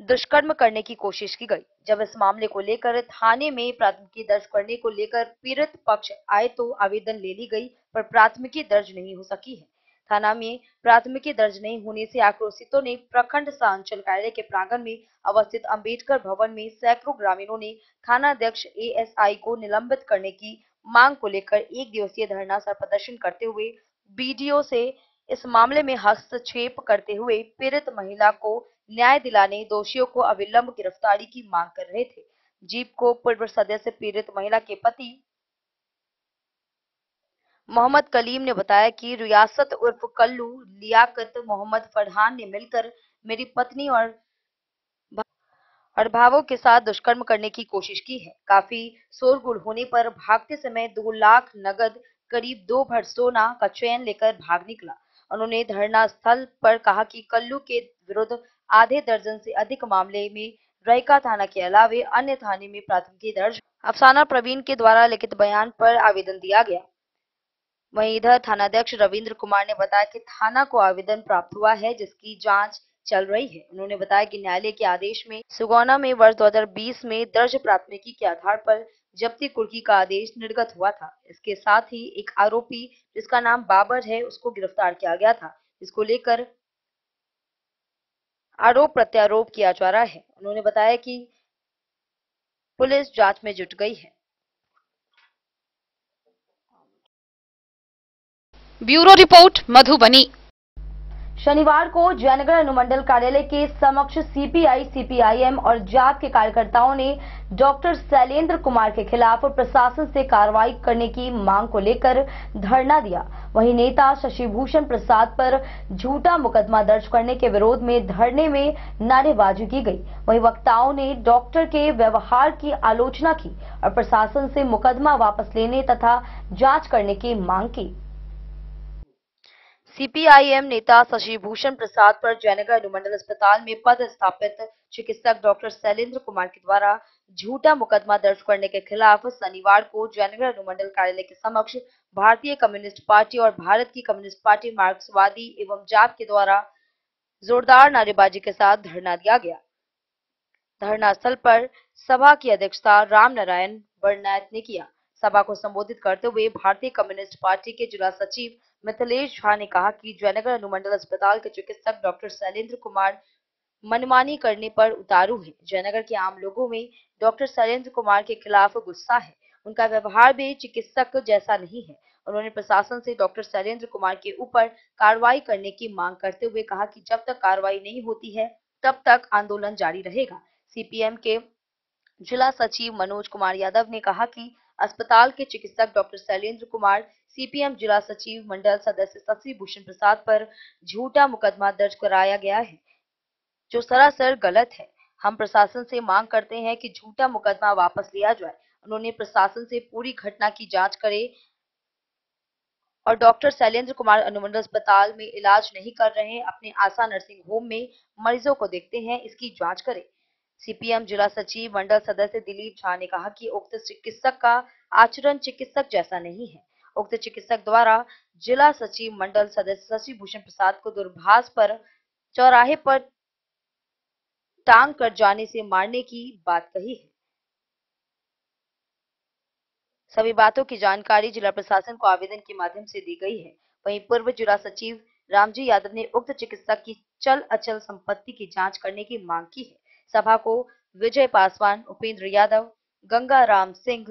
दुष्कर्म करने की कोशिश की गई। जब इस मामले को लेकर थाने में प्राथमिकी दर्ज करने को लेकर पीड़ित पक्ष आए तो आवेदन ले ली गई, पर प्राथमिकी दर्ज नहीं हो सकी है। थाना में प्राथमिकी दर्ज नहीं होने से आक्रोशितों ने प्रखंड अंचल कार्यालय के प्रांगण में अवस्थित अंबेडकर भवन में सैकड़ों ग्रामीणों ने थानाध्यक्ष एएसआई को निलंबित करने की मांग को लेकर 1 दिवसीय धरना सर प्रदर्शन करते हुए बीडीओ से इस मामले में हस्तक्षेप करते हुए पीड़ित महिला को न्याय दिलाने, दोषियों को अविलंब गिरफ्तारी की मांग कर रहे थे। जीप को पूर्व सदस्य पीड़ित महिला के पति मोहम्मद कलीम ने बताया कि रियासत उर्फ कल्लू लियाकत मोहम्मद फरहान ने मिलकर मेरी पत्नी और भावों के साथ दुष्कर्म करने की कोशिश की है। काफी शोरगुल होने पर भागते समय 2 लाख नगद, करीब 2 भर सोना का चैन लेकर भाग निकला। उन्होंने धरना स्थल पर कहा कि कल्लू के विरुद्ध आधे दर्जन से अधिक मामले में रईका थाना के अलावे अन्य थाने में प्राथमिकी दर्ज। अफसाना प्रवीण के द्वारा लिखित बयान पर आवेदन दिया गया। वहीं इधर थानाध्यक्ष रविंद्र कुमार ने बताया कि थाना को आवेदन प्राप्त हुआ है, जिसकी जांच चल रही है। उन्होंने बताया कि न्यायालय के आदेश में सुगौना में वर्ष 2020 में दर्ज प्राथमिकी के आधार पर जब्ती कुर्की का आदेश निर्गत हुआ था। इसके साथ ही एक आरोपी जिसका नाम बाबर है उसको गिरफ्तार किया गया था, जिसको लेकर आरोप प्रत्यारोप किया जा रहा है। उन्होंने बताया कि पुलिस जांच में जुट गई है। Bureau report Madhubani. शनिवार को जयनगर अनुमंडल कार्यालय के समक्ष सीपीआई, सीपीआईएम और जाप के कार्यकर्ताओं ने डॉक्टर शैलेंद्र कुमार के खिलाफ प्रशासन से कार्रवाई करने की मांग को लेकर धरना दिया। वहीं नेता शशिभूषण प्रसाद पर झूठा मुकदमा दर्ज करने के विरोध में धरने में नारेबाजी की गई। वहीं वक्ताओं ने डॉक्टर के व्यवहार की आलोचना की और प्रशासन से मुकदमा वापस लेने तथा जांच करने की मांग की। सीपीआईएम नेता शशिभूषण प्रसाद पर जयनगर अनुमंडल अस्पताल में पदस्थापित चिकित्सक डॉक्टर शैलेंद्र कुमार के द्वारा झूठा मुकदमा दर्ज करने के खिलाफ शनिवार को जयनगर अनुमंडल कार्यालय के समक्ष भारतीय कम्युनिस्ट पार्टी और भारत की कम्युनिस्ट पार्टी मार्क्सवादी एवं जाप के द्वारा जोरदार नारेबाजी के साथ धरना दिया गया। धरना स्थल पर सभा की अध्यक्षता राम नारायण बरनैत ने किया। सभा को संबोधित करते हुए भारतीय कम्युनिस्ट पार्टी के जिला सचिव मिथिलेश झा ने कहा कि जयनगर अनुमंडल अस्पताल के चिकित्सक डॉक्टर शैलेंद्र कुमार मनमानी करने पर उतारू है। जयनगर के आम लोगों में डॉक्टर शैलेंद्र कुमार के खिलाफ गुस्सा है। उनका व्यवहार भी चिकित्सक जैसा नहीं है। उन्होंने प्रशासन से डॉक्टर शैलेंद्र कुमार के ऊपर कार्रवाई करने की मांग करते हुए कहा कि जब तक कार्रवाई नहीं होती है तब तक आंदोलन जारी रहेगा। सीपीएम के जिला सचिव मनोज कुमार यादव ने कहा कि अस्पताल के चिकित्सक डॉक्टर शैलेंद्र कुमार सीपीएम जिला सचिव मंडल सदस्य शशिभूषण प्रसाद पर झूठा मुकदमा दर्ज कराया गया है, जो सरासर गलत है। हम प्रशासन से मांग करते हैं कि झूठा मुकदमा वापस लिया जाए। उन्होंने प्रशासन से पूरी घटना की जांच करे और डॉक्टर शैलेंद्र कुमार अनुमंडल अस्पताल में इलाज नहीं कर रहे हैं, अपने आशा नर्सिंग होम में मरीजों को देखते हैं, इसकी जांच करें। सीपीएम जिला सचिव मंडल सदस्य दिलीप झा ने कहा कि उक्त चिकित्सक का आचरण चिकित्सक जैसा नहीं है। उक्त चिकित्सक द्वारा जिला सचिव मंडल सदस्य शशिभूषण प्रसाद को दूरभाष पर चौराहे पर टांग कर जाने से मारने की बात कही है। सभी बातों की जानकारी जिला प्रशासन को आवेदन के माध्यम से दी गई है। वहीं पूर्व जिला सचिव रामजी यादव ने उक्त चिकित्सक की चल अचल संपत्ति की जांच करने की मांग की है। सभा को विजय पासवान, उपेंद्र यादव, गंगा राम सिंह,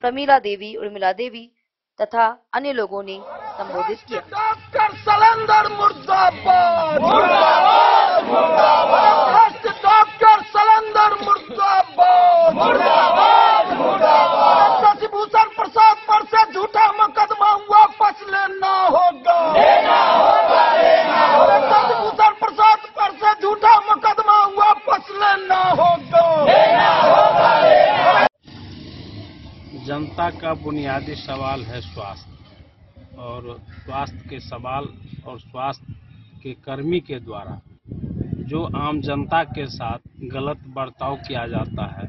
प्रमीला देवी, उर्मिला देवी तथा अन्य लोगों ने संबोधित किया। डॉक्टर शैलेंद्र मुर्दाबाद, मुर्दाबाद, मुर्दाबाद, डॉक्टर शैलेंद्र मुर्दाबाद, मुर्दाबाद, मुर्दाबाद। शशिभूषण प्रसाद पर से झूठा मुकदमा वापस लेना होगा, लेना होगा, लेना होगा। शशिभूषण प्रसाद पर से झूठा मुकदमा वापस लेना होगा, लेना होगा, लेना। जनता का बुनियादी सवाल है स्वास्थ्य, और स्वास्थ्य के सवाल और स्वास्थ्य के कर्मी के द्वारा जो आम जनता के साथ गलत बर्ताव किया जाता है,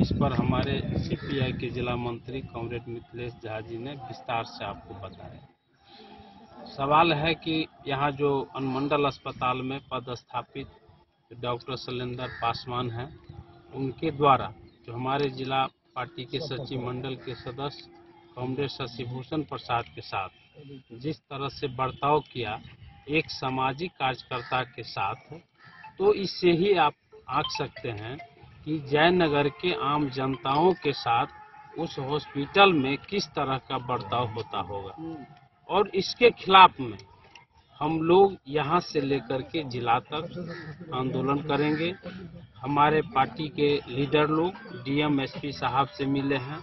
इस पर हमारे सीपीआई के जिला मंत्री कॉमरेड मिथिलेश झा जी ने विस्तार से आपको बताया। सवाल है कि यहाँ जो अनुमंडल अस्पताल में पदस्थापित डॉक्टर शैलेंद्र पासवान हैं, उनके द्वारा जो हमारे जिला पार्टी के सचिव मंडल के सदस्य कॉमरेड शशिभूषण प्रसाद के साथ जिस तरह से बर्ताव किया एक सामाजिक कार्यकर्ता के साथ, तो इससे ही आप आंक सकते हैं कि जयनगर के आम जनताओं के साथ उस हॉस्पिटल में किस तरह का बर्ताव होता होगा। और इसके खिलाफ में हम लोग यहाँ से लेकर के जिला तक आंदोलन करेंगे। हमारे पार्टी के लीडर लोग डीएम एसपी साहब से मिले हैं,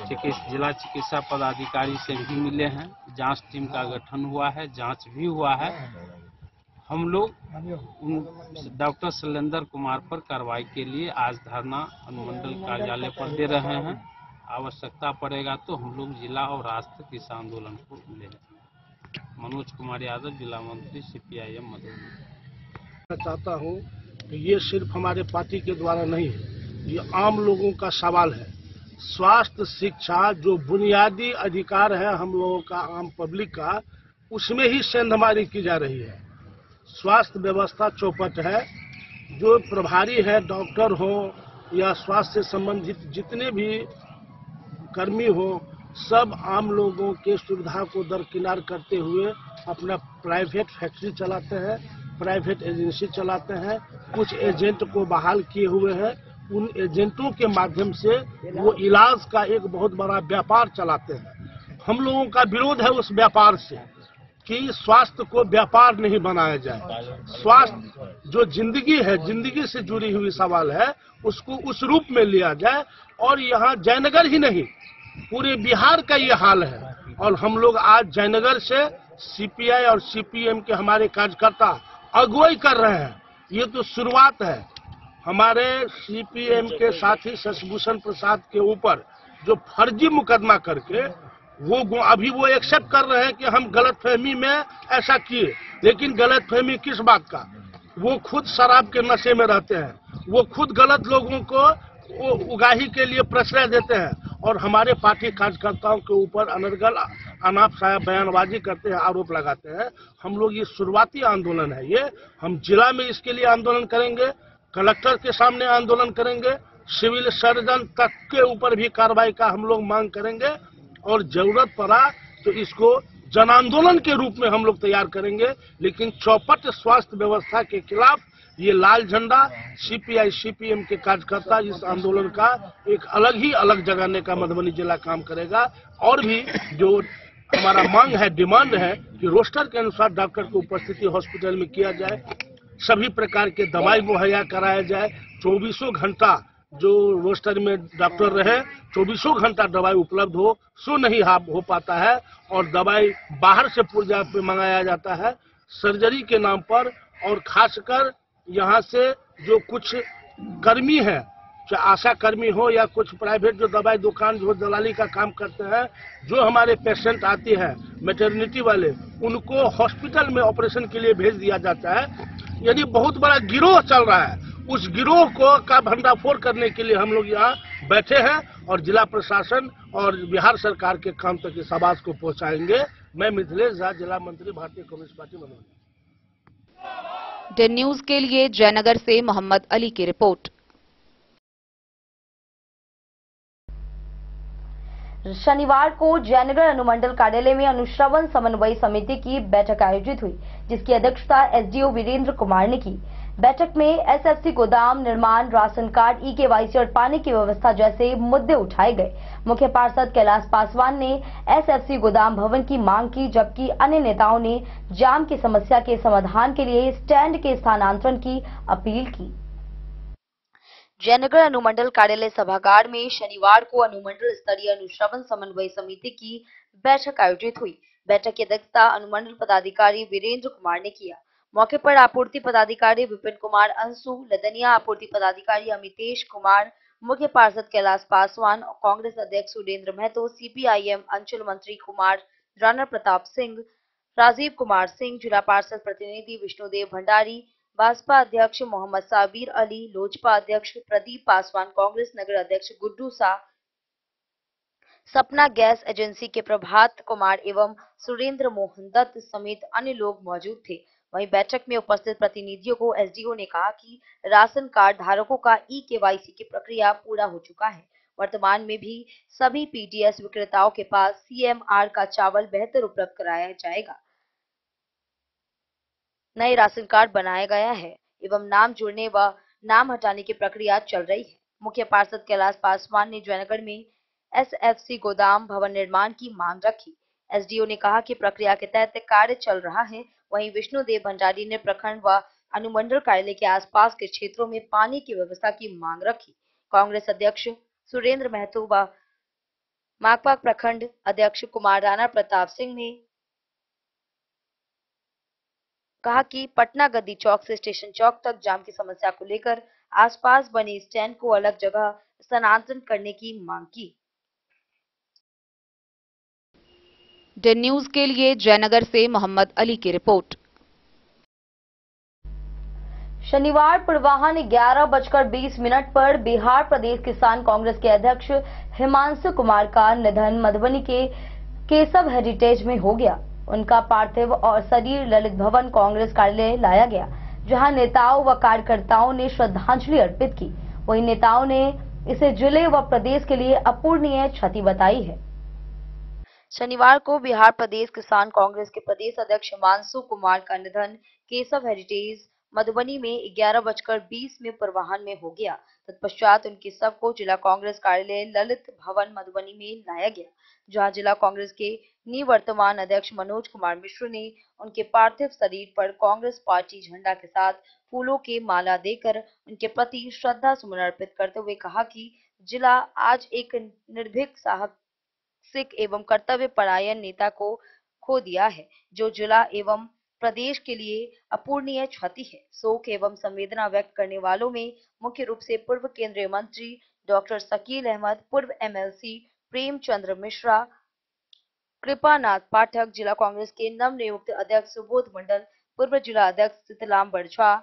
जिला चिकित्सा पदाधिकारी से भी मिले हैं, जांच टीम का गठन हुआ है, जांच भी हुआ है। हम लोग डॉक्टर शैलेंद्र कुमार पर कार्रवाई के लिए आज धरना अनुमंडल कार्यालय पर दे रहे हैं। आवश्यकता पड़ेगा तो हम लोग जिला और राष्ट्र तक इस आंदोलन को लेंगे। मनोज कुमार यादव, जिला मंत्री, सीपीआईएम मधुबनी। मैं चाहता हूं कि ये सिर्फ हमारे पार्टी के द्वारा नहीं है, ये आम लोगों का सवाल है। स्वास्थ्य शिक्षा जो बुनियादी अधिकार है हम लोगों का, आम पब्लिक का, उसमें ही सेंधमारी की जा रही है। स्वास्थ्य व्यवस्था चौपट है। जो प्रभारी है, डॉक्टर हो या स्वास्थ्य से संबंधित जितने भी कर्मी हो, सब आम लोगों के सुविधा को दरकिनार करते हुए अपना प्राइवेट फैक्ट्री चलाते हैं, प्राइवेट एजेंसी चलाते हैं। कुछ एजेंट को बहाल किए हुए हैं। उन एजेंटों के माध्यम से वो इलाज का एक बहुत बड़ा व्यापार चलाते हैं। हम लोगों का विरोध है उस व्यापार से कि स्वास्थ्य को व्यापार नहीं बनाया जाए। स्वास्थ्य जो जिंदगी है, जिंदगी से जुड़ी हुई सवाल है, उसको उस रूप में लिया जाए। और यहाँ जयनगर ही नहीं, पूरे बिहार का ये हाल है। और हम लोग आज जयनगर से सीपीआई और सीपीएम के हमारे कार्यकर्ता अगुवाई कर रहे हैं। ये तो शुरुआत है। हमारे सीपीएम के साथी शशिभूषण प्रसाद के ऊपर जो फर्जी मुकदमा करके अभी वो एक्सेप्ट कर रहे हैं कि हम गलतफहमी में ऐसा किए। लेकिन गलतफहमी किस बात का? वो खुद शराब के नशे में रहते हैं, वो खुद गलत लोगों को उगाही के लिए प्रश्रय देते हैं और हमारे पार्टी कार्यकर्ताओं के ऊपर अनर्गल अनाप साया बयानबाजी करते हैं, आरोप लगाते हैं। हम लोग ये शुरुआती आंदोलन है, ये हम जिला में इसके लिए आंदोलन करेंगे, कलेक्टर के सामने आंदोलन करेंगे, सिविल सर्जन तक के ऊपर भी कार्रवाई का हम लोग मांग करेंगे और जरूरत पड़ा तो इसको जन आंदोलन के रूप में हम लोग तैयार करेंगे। लेकिन चौपट स्वास्थ्य व्यवस्था के खिलाफ ये लाल झंडा सीपीआई सीपीएम के कार्यकर्ता इस आंदोलन का एक अलग जगाने का मधुबनी जिला काम करेगा। और भी जो हमारा मांग है, डिमांड है कि रोस्टर के अनुसार डॉक्टर की उपस्थिति हॉस्पिटल में किया जाए, सभी प्रकार के दवाई मुहैया कराया जाए, 24 घंटा जो रोस्टर में डॉक्टर रहे, 24 घंटा दवाई उपलब्ध हो, सो नहीं हो पाता है और दवाई बाहर से पुर्जा पे मंगाया जाता है सर्जरी के नाम पर। और खासकर यहाँ से जो कुछ कर्मी हैं, चाहे आशा कर्मी हो या कुछ प्राइवेट जो दवाई दुकान जो दलाली का काम करते हैं, जो हमारे पेशेंट आते हैं मैटरनिटी वाले, उनको हॉस्पिटल में ऑपरेशन के लिए भेज दिया जाता है। यानी बहुत बड़ा गिरोह चल रहा है। उस गिरोह को का भंडाफोड़ करने के लिए हम लोग यहाँ बैठे हैं और जिला प्रशासन और बिहार सरकार के काम तक इस आवाज को पहुंचाएंगे। मैं मिथिलेश झा, जिला मंत्री, Bharatiya communist party Madhubani. Den news के लिए जयनगर से मोहम्मद अली की रिपोर्ट। शनिवार को जयनगर अनुमंडल कार्यालय में अनुश्रवण समन्वय समिति की बैठक आयोजित हुई, जिसकी अध्यक्षता एसडीओ वीरेंद्र कुमार ने की। बैठक में एसएफसी गोदाम निर्माण, राशन कार्ड, ई-केवाईसी और पानी की व्यवस्था जैसे मुद्दे उठाए गए। मुख्य पार्षद कैलाश पासवान ने एसएफसी गोदाम भवन की मांग की, जबकि अन्य नेताओं ने जाम की समस्या के समाधान के लिए स्टैंड के स्थानांतरण की अपील की। जयनगर अनुमंडल कार्यालय सभागार में शनिवार को अनुमंडल स्तरीय अनुश्रवण समन्वय समिति की बैठक आयोजित हुई। बैठक की अध्यक्षता अनुमंडल पदाधिकारी वीरेंद्र कुमार ने किया। मौके पर आपूर्ति पदाधिकारी विपिन कुमार अंशु, लदनिया आपूर्ति पदाधिकारी अमितेश कुमार, मुख्य पार्षद कैलाश पासवान, कांग्रेस अध्यक्ष सुरेंद्र महतो, सीपीआईएम अंचल मंत्री कुमार राणा प्रताप सिंह, राजीव कुमार सिंह, जिला पार्षद प्रतिनिधि विष्णुदेव भंडारी, भाजपा अध्यक्ष मोहम्मद साबिर अली, लोजपा अध्यक्ष प्रदीप पासवान, कांग्रेस नगर अध्यक्ष गुड्डू शाह, सपना गैस एजेंसी के प्रभात कुमार एवं सुरेंद्र मोहन दत्त समेत अन्य लोग मौजूद थे। वहीं बैठक में उपस्थित प्रतिनिधियों को एसडीओ ने कहा कि राशन कार्ड धारकों का ई-केवाईसी की प्रक्रिया पूरा हो चुका है। वर्तमान में भी सभी पीडीएस विक्रेताओं के पास सीएमआर का चावल बेहतर उपलब्ध कराया जाएगा। नए राशन कार्ड बनाया गया है एवं नाम जुड़ने व नाम हटाने की प्रक्रिया चल रही है। मुख्य पार्षद कैलाश पासवान ने जयनगर में एसएफसी गोदाम भवन निर्माण की मांग रखी। एसडीओ ने कहा कि प्रक्रिया के तहत कार्य चल रहा है। वहीं विष्णुदेव भंडारी ने प्रखंड व अनुमंडल कार्यालय के आसपास के क्षेत्रों में पानी की व्यवस्था की मांग रखी। कांग्रेस अध्यक्ष सुरेंद्र महतो व माकपा प्रखंड अध्यक्ष कुमार राणा प्रताप सिंह ने कहा कि पटना गद्दी चौक से स्टेशन चौक तक जाम की समस्या को लेकर आसपास बने स्टैंड को अलग जगह स्थानांतरण करने की मांग की। डेन न्यूज के लिए जयनगर से मोहम्मद अली की रिपोर्ट। शनिवार पूर्वाह्न 11:20 पर बिहार प्रदेश किसान कांग्रेस के अध्यक्ष हिमांशु कुमार का निधन मधुबनी के केशव हेरिटेज में हो गया। उनका पार्थिव और शरीर ललित भवन कांग्रेस कार्यालय लाया गया, जहां नेताओं व कार्यकर्ताओं ने श्रद्धांजलि अर्पित की। वहीं नेताओं ने इसे जिले व प्रदेश के लिए अपूरणीय क्षति बताई है। शनिवार को बिहार प्रदेश किसान कांग्रेस के प्रदेश अध्यक्ष हिमांशु कुमार का निधन केशव हेरिटेज मधुबनी में 11:20 में पूर्वाह्न में हो गया। तत्पश्चात उनके शव को जिला कांग्रेस कार्यालय ललित भवन मधुबनी में लाया गया, जहां जिला कांग्रेस के निवर्तमान अध्यक्ष मनोज कुमार मिश्र ने उनके पार्थिव शरीर पर कांग्रेस पार्टी झंडा के साथ फूलों की माला देकर उनके प्रति श्रद्धा सुमन अर्पित करते हुए कहा कि जिला आज एक निर्भीक साहसिक एवं कर्तव्य परायण नेता को खो दिया है, जो जिला एवं प्रदेश के लिए अपूरणीय क्षति है। शोक एवं संवेदना व्यक्त करने वालों में मुख्य रूप से पूर्व केंद्रीय मंत्री डॉक्टर शकील अहमद, पूर्व एमएलसी प्रेमचंद्र मिश्रा, कृपानाथ पाठक, जिला कांग्रेस के नवनियुक्त अध्यक्ष सुबोध मंडल, पूर्व जिला अध्यक्ष सीताराम बरझा,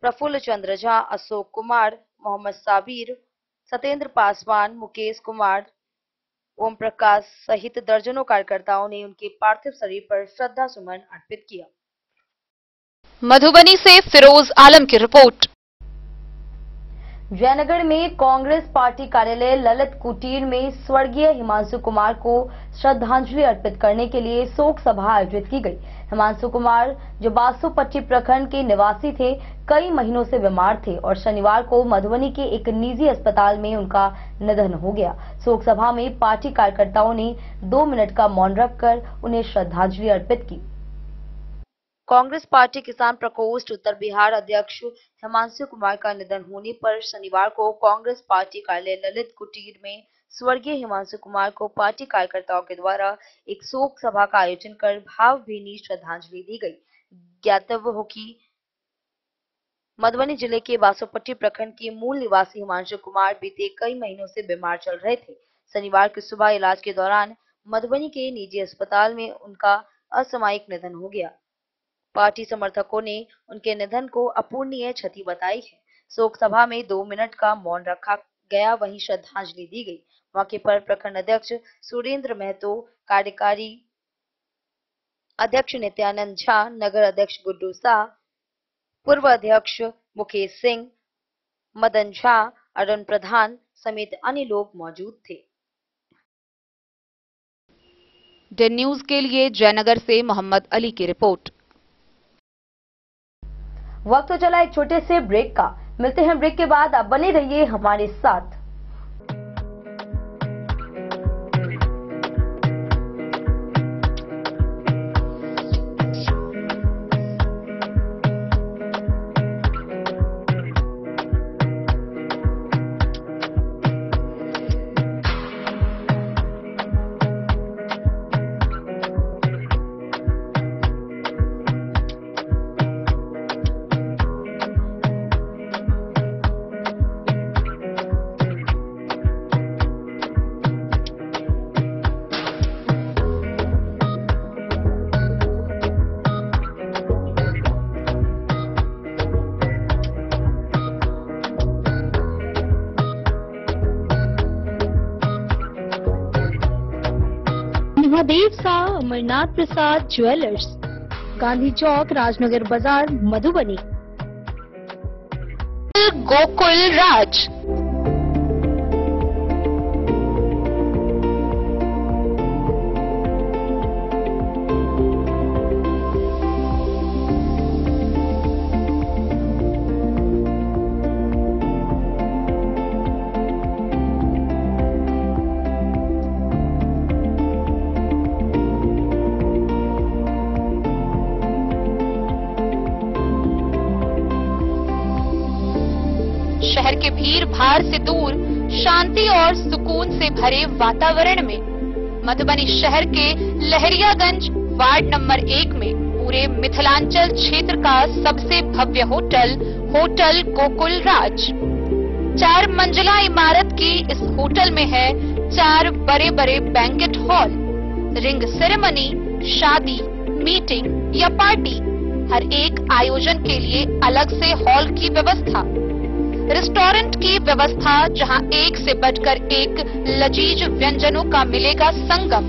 प्रफुल्ल चंद्र झा, अशोक कुमार, मोहम्मद साबिर, सत्येंद्र पासवान, मुकेश कुमार, ओम प्रकाश सहित दर्जनों कार्यकर्ताओं ने उनके पार्थिव शरीर पर श्रद्धा सुमन अर्पित किया। मधुबनी से फिरोज आलम की रिपोर्ट। जयनगर में कांग्रेस पार्टी कार्यालय ललित कुटीर में स्वर्गीय हिमांशु कुमार को श्रद्धांजलि अर्पित करने के लिए शोक सभा आयोजित की गई। हिमांशु कुमार, जो बासोपट्टी प्रखंड के निवासी थे, कई महीनों से बीमार थे और शनिवार को मधुबनी के एक निजी अस्पताल में उनका निधन हो गया। शोक सभा में पार्टी कार्यकर्ताओं ने 2 मिनट का मौन रखकर उन्हें श्रद्धांजलि अर्पित की। कांग्रेस पार्टी किसान प्रकोष्ठ उत्तर बिहार अध्यक्ष हिमांशु कुमार का निधन होने पर शनिवार को कांग्रेस पार्टी कार्यालय ललित कुटीर में स्वर्गीय हिमांशु कुमार को पार्टी कार्यकर्ताओं के द्वारा एक शोक सभा का आयोजन कर भावभीनी श्रद्धांजलि दी गई। ज्ञातव्य हो कि मधुबनी जिले के बासोपट्टी प्रखंड के मूल निवासी हिमांशु कुमार बीते कई महीनों से बीमार चल रहे थे। शनिवार की सुबह इलाज के दौरान मधुबनी के निजी अस्पताल में उनका असामयिक निधन हो गया। पार्टी समर्थकों ने उनके निधन को अपूरणीय क्षति बताई है। शोक सभा में 2 मिनट का मौन रखा गया, वहीं श्रद्धांजलि दी गई। मौके पर प्रखंड अध्यक्ष सुरेंद्र महतो, कार्यकारी अध्यक्ष नित्यानंद झा, नगर अध्यक्ष गुड्डू शाह, पूर्व अध्यक्ष मुकेश सिंह, मदन झा, अरुण प्रधान समेत अन्य लोग मौजूद थे। डे न्यूज के लिए जयनगर से मोहम्मद अली की रिपोर्ट। वक्त तो चला एक छोटे से ब्रेक का। मिलते हैं ब्रेक के बाद। आप बने रहिए हमारे साथ। महादेव शाह अमरनाथ प्रसाद ज्वेलर्स, गांधी चौक, राजनगर बाजार, मधुबनी। गोकुल राज। शहर के भीड़ भाड़ से दूर शांति और सुकून से भरे वातावरण में मधुबनी शहर के लहरियागंज वार्ड नंबर 1 में पूरे मिथिलांचल क्षेत्र का सबसे भव्य होटल होटल गोकुल राज 4 मंजिला इमारत की इस होटल में है 4 बड़े बड़े बैंकेट हॉल, रिंग सेरेमनी, शादी, मीटिंग या पार्टी, हर एक आयोजन के लिए अलग से हॉल की व्यवस्था, रेस्टोरेंट की व्यवस्था जहां एक से बढ़कर एक लजीज व्यंजनों का मिलेगा संगम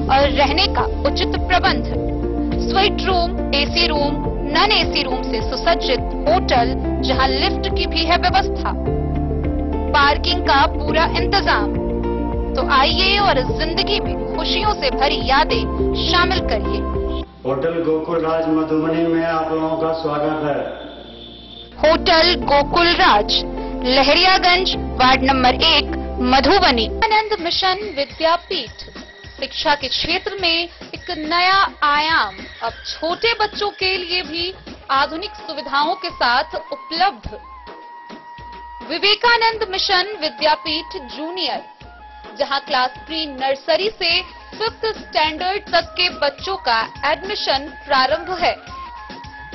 और रहने का उचित प्रबंध, suite room, AC room, non AC room से सुसज्जित होटल जहां लिफ्ट की भी है व्यवस्था, पार्किंग का पूरा इंतजाम। तो आइए और इस जिंदगी में खुशियों से भरी यादें शामिल करिए। होटल गोकुल राज मधुबनी में आप लोगों का स्वागत है। होटल गोकुल राज, लहरियागंज, वार्ड नंबर 1, मधुबनी। आनंद मिशन विद्यापीठ शिक्षा के क्षेत्र में एक नया आयाम अब छोटे बच्चों के लिए भी आधुनिक सुविधाओं के साथ उपलब्ध। विवेकानंद मिशन विद्यापीठ जूनियर, जहां क्लास प्री नर्सरी से 5th स्टैंडर्ड तक के बच्चों का एडमिशन प्रारंभ है।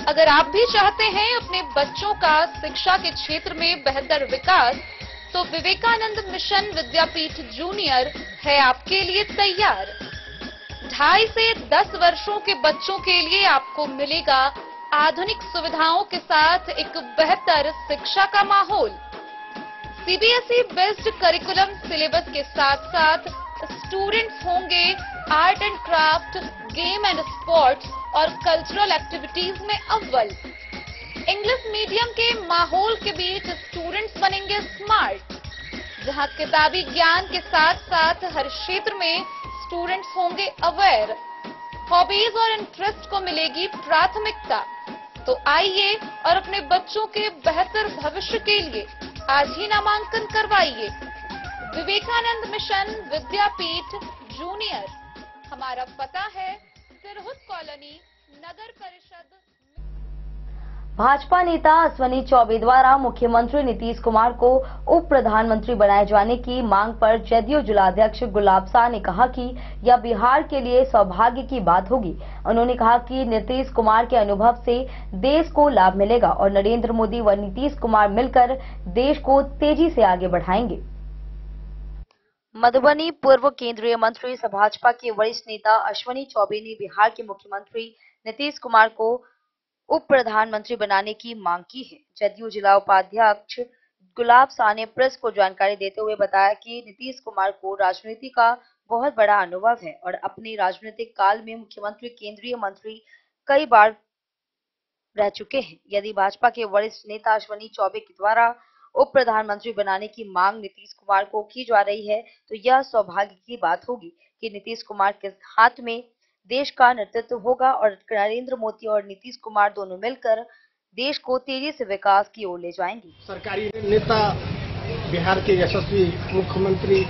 अगर आप भी चाहते हैं अपने बच्चों का शिक्षा के क्षेत्र में बेहतर विकास, तो विवेकानंद मिशन विद्यापीठ जूनियर है आपके लिए तैयार। 2.5 से 10 वर्षों के बच्चों के लिए आपको मिलेगा आधुनिक सुविधाओं के साथ एक बेहतर शिक्षा का माहौल। सीबीएसई बेस्ड करिकुलम सिलेबस के साथ साथ स्टूडेंट्स होंगे art and craft, game and sports और कल्चरल एक्टिविटीज में अव्वल। इंग्लिश मीडियम के माहौल के बीच स्टूडेंट्स बनेंगे स्मार्ट, जहां किताबी ज्ञान के साथ साथ हर क्षेत्र में स्टूडेंट्स होंगे अवेयर। हॉबीज और इंटरेस्ट को मिलेगी प्राथमिकता। तो आइए और अपने बच्चों के बेहतर भविष्य के लिए आज ही नामांकन करवाइए। विवेकानंद मिशन विद्यापीठ जूनियर, हमारा पता है सिरहुत कॉलोनी, नगर परिषद। भाजपा नेता अश्विनी चौबे द्वारा मुख्यमंत्री नीतीश कुमार को उप प्रधानमंत्री बनाए जाने की मांग पर जदयू जिलाध्यक्ष गुलाब शाह ने कहा कि यह बिहार के लिए सौभाग्य की बात होगी। उन्होंने कहा कि नीतीश कुमार के अनुभव से देश को लाभ मिलेगा और नरेंद्र मोदी व नीतीश कुमार मिलकर देश को तेजी से आगे बढ़ाएंगे। मधुबनी पूर्व केंद्रीय मंत्री सह भाजपा के वरिष्ठ नेता अश्विनी चौबे ने बिहार के मुख्यमंत्री नीतीश कुमार को उप प्रधानमंत्री बनाने की मांग की है। जदयू जिला उपाध्यक्ष गुलाब शाह ने प्रेस को जानकारी देते हुए बताया कि नीतीश कुमार को राजनीति का बहुत बड़ा अनुभव है और अपने राजनीतिक काल में मुख्यमंत्री, केंद्रीय मंत्री कई बार रह चुके हैं। यदि भाजपा के वरिष्ठ नेता अश्विनी चौबे के द्वारा उप प्रधानमंत्री बनाने की मांग नीतीश कुमार को की जा रही है, तो यह सौभाग्य की बात होगी कि नीतीश कुमार के हाथ में देश का नेतृत्व होगा और नरेंद्र मोदी और नीतीश कुमार दोनों मिलकर देश को तेजी से विकास की ओर ले जाएंगे। सरकारी नेता, बिहार के यशस्वी मुख्यमंत्री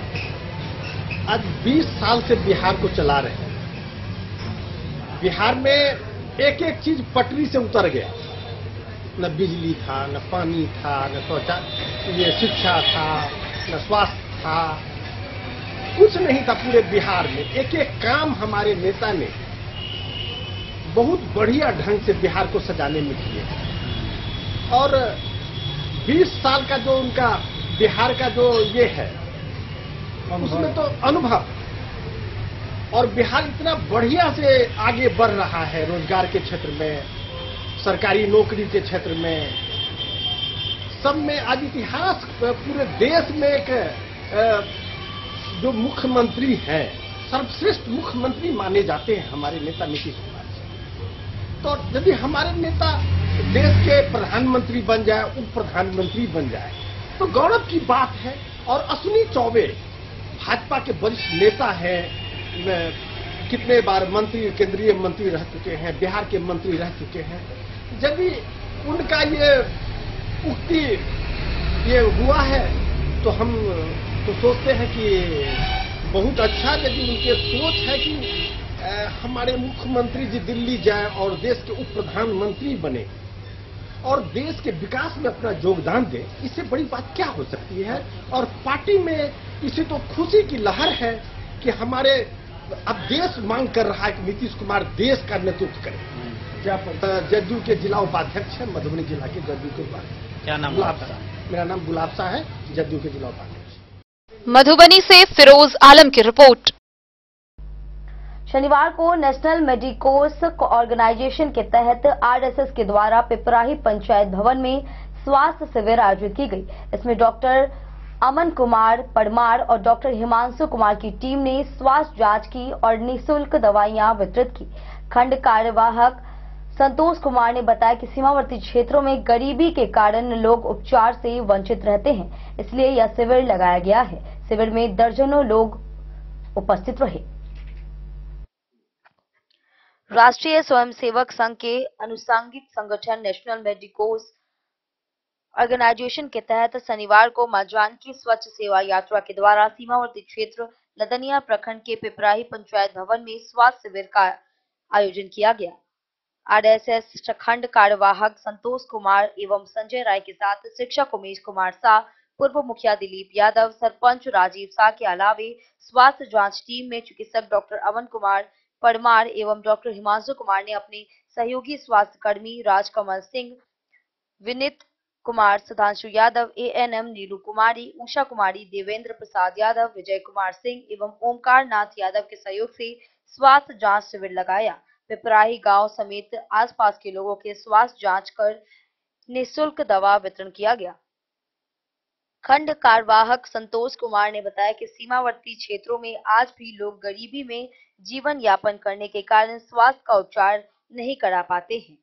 आज 20 साल से बिहार को चला रहे हैं। बिहार में एक एक चीज पटरी से उतर गया। न बिजली था, न पानी था, न ये शिक्षा था, न स्वास्थ्य था, कुछ नहीं था पूरे बिहार में। एक एक काम हमारे नेता ने बहुत बढ़िया ढंग से बिहार को सजाने में किए और 20 साल का जो उनका बिहार का जो ये है उसमें तो अनुभव, और बिहार इतना बढ़िया से आगे बढ़ रहा है रोजगार के क्षेत्र में, सरकारी नौकरी के क्षेत्र में, सब में आज इतिहास पूरे देश में एक जो मुख्यमंत्री हैं, सर्वश्रेष्ठ मुख्यमंत्री माने जाते हैं हमारे नेता नीतीश कुमार जी। तो यदि हमारे नेता देश के प्रधानमंत्री बन जाए, उप प्रधानमंत्री बन जाए, तो गौरव की बात है। और अश्विनी चौबे भाजपा के वरिष्ठ नेता हैं, कितने बार मंत्री, केंद्रीय मंत्री रह चुके हैं, बिहार के मंत्री रह चुके हैं। यदि उनका ये उक्ति ये हुआ है तो हम तो सोचते हैं कि बहुत अच्छा। यदि उनके सोच है कि हमारे मुख्यमंत्री जी दिल्ली जाए और देश के उप प्रधानमंत्री बने और देश के विकास में अपना योगदान दे, इससे बड़ी बात क्या हो सकती है। और पार्टी में इसे तो खुशी की लहर है कि हमारे अब देश मांग कर रहा है कि नीतीश कुमार देश का नेतृत्व करें। क्या जदयू के जिला उपाध्यक्ष है, मधुबनी जिला के जदयू के उपाध्यक्ष। क्या नाम? गुलाब शाह। मेरा नाम गुलाब शाह है, जदयू के जिला उपाध्यक्ष। मधुबनी से फिरोज आलम की रिपोर्ट। शनिवार को नेशनल मेडिकोस ऑर्गेनाइजेशन के तहत आरएसएस के द्वारा पिपराही पंचायत भवन में स्वास्थ्य शिविर आयोजित की गई। इसमें डॉक्टर अमन कुमार परमार और डॉक्टर हिमांशु कुमार की टीम ने स्वास्थ्य जांच की और निःशुल्क दवाइयां वितरित की। खंड कार्यवाहक संतोष कुमार ने बताया कि सीमावर्ती क्षेत्रों में गरीबी के कारण लोग उपचार से वंचित रहते हैं, इसलिए यह शिविर लगाया गया है। शिविर में दर्जनों लोग उपस्थित रहे। राष्ट्रीय स्वयंसेवक संघ के अनुषंगिक संगठन नेशनल मेडिकोस ऑर्गेनाइजेशन के तहत शनिवार को मां जानकी स्वच्छ सेवा यात्रा के द्वारा सीमावर्ती क्षेत्र लदनिया प्रखंड के पिपराही पंचायत भवन में स्वास्थ्य शिविर का आयोजन किया गया। आरएसएस खंड कार्यवाहक संतोष कुमार एवं संजय राय के साथ शिक्षक उमेश कुमार शाह, पूर्व मुखिया दिलीप यादव, सरपंच राजीव शाह के अलावे स्वास्थ्य जांच टीम में चिकित्सक डॉक्टर अमन कुमार परमार एवं डॉक्टर हिमांशु कुमार ने अपने सहयोगी स्वास्थ्य कर्मी राजकमल सिंह, विनीत कुमार, सुधांशु यादव, एएनएम नीलू कुमारी, उषा कुमारी, देवेंद्र प्रसाद यादव, विजय कुमार सिंह एवं ओमकार नाथ यादव के सहयोग से स्वास्थ्य जांच शिविर लगाया। पिपराही गांव समेत आसपास के लोगों के स्वास्थ्य जांच कर निःशुल्क दवा वितरण किया गया। खंड कार्यवाहक संतोष कुमार ने बताया कि सीमावर्ती क्षेत्रों में आज भी लोग गरीबी में जीवन यापन करने के कारण स्वास्थ्य का उपचार नहीं करा पाते हैं,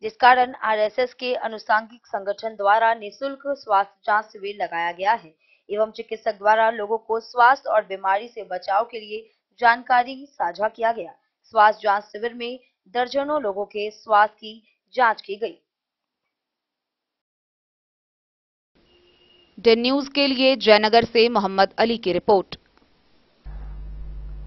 जिस कारण आरएसएस के अनुषंगिक संगठन द्वारा निःशुल्क स्वास्थ्य जांच शिविर लगाया गया है एवं चिकित्सक द्वारा लोगों को स्वास्थ्य और बीमारी से बचाव के लिए जानकारी साझा किया गया। स्वास्थ्य जांच शिविर में दर्जनों लोगों के स्वास्थ्य की जांच की गई। डे न्यूज के लिए जयनगर से मोहम्मद अली की रिपोर्ट।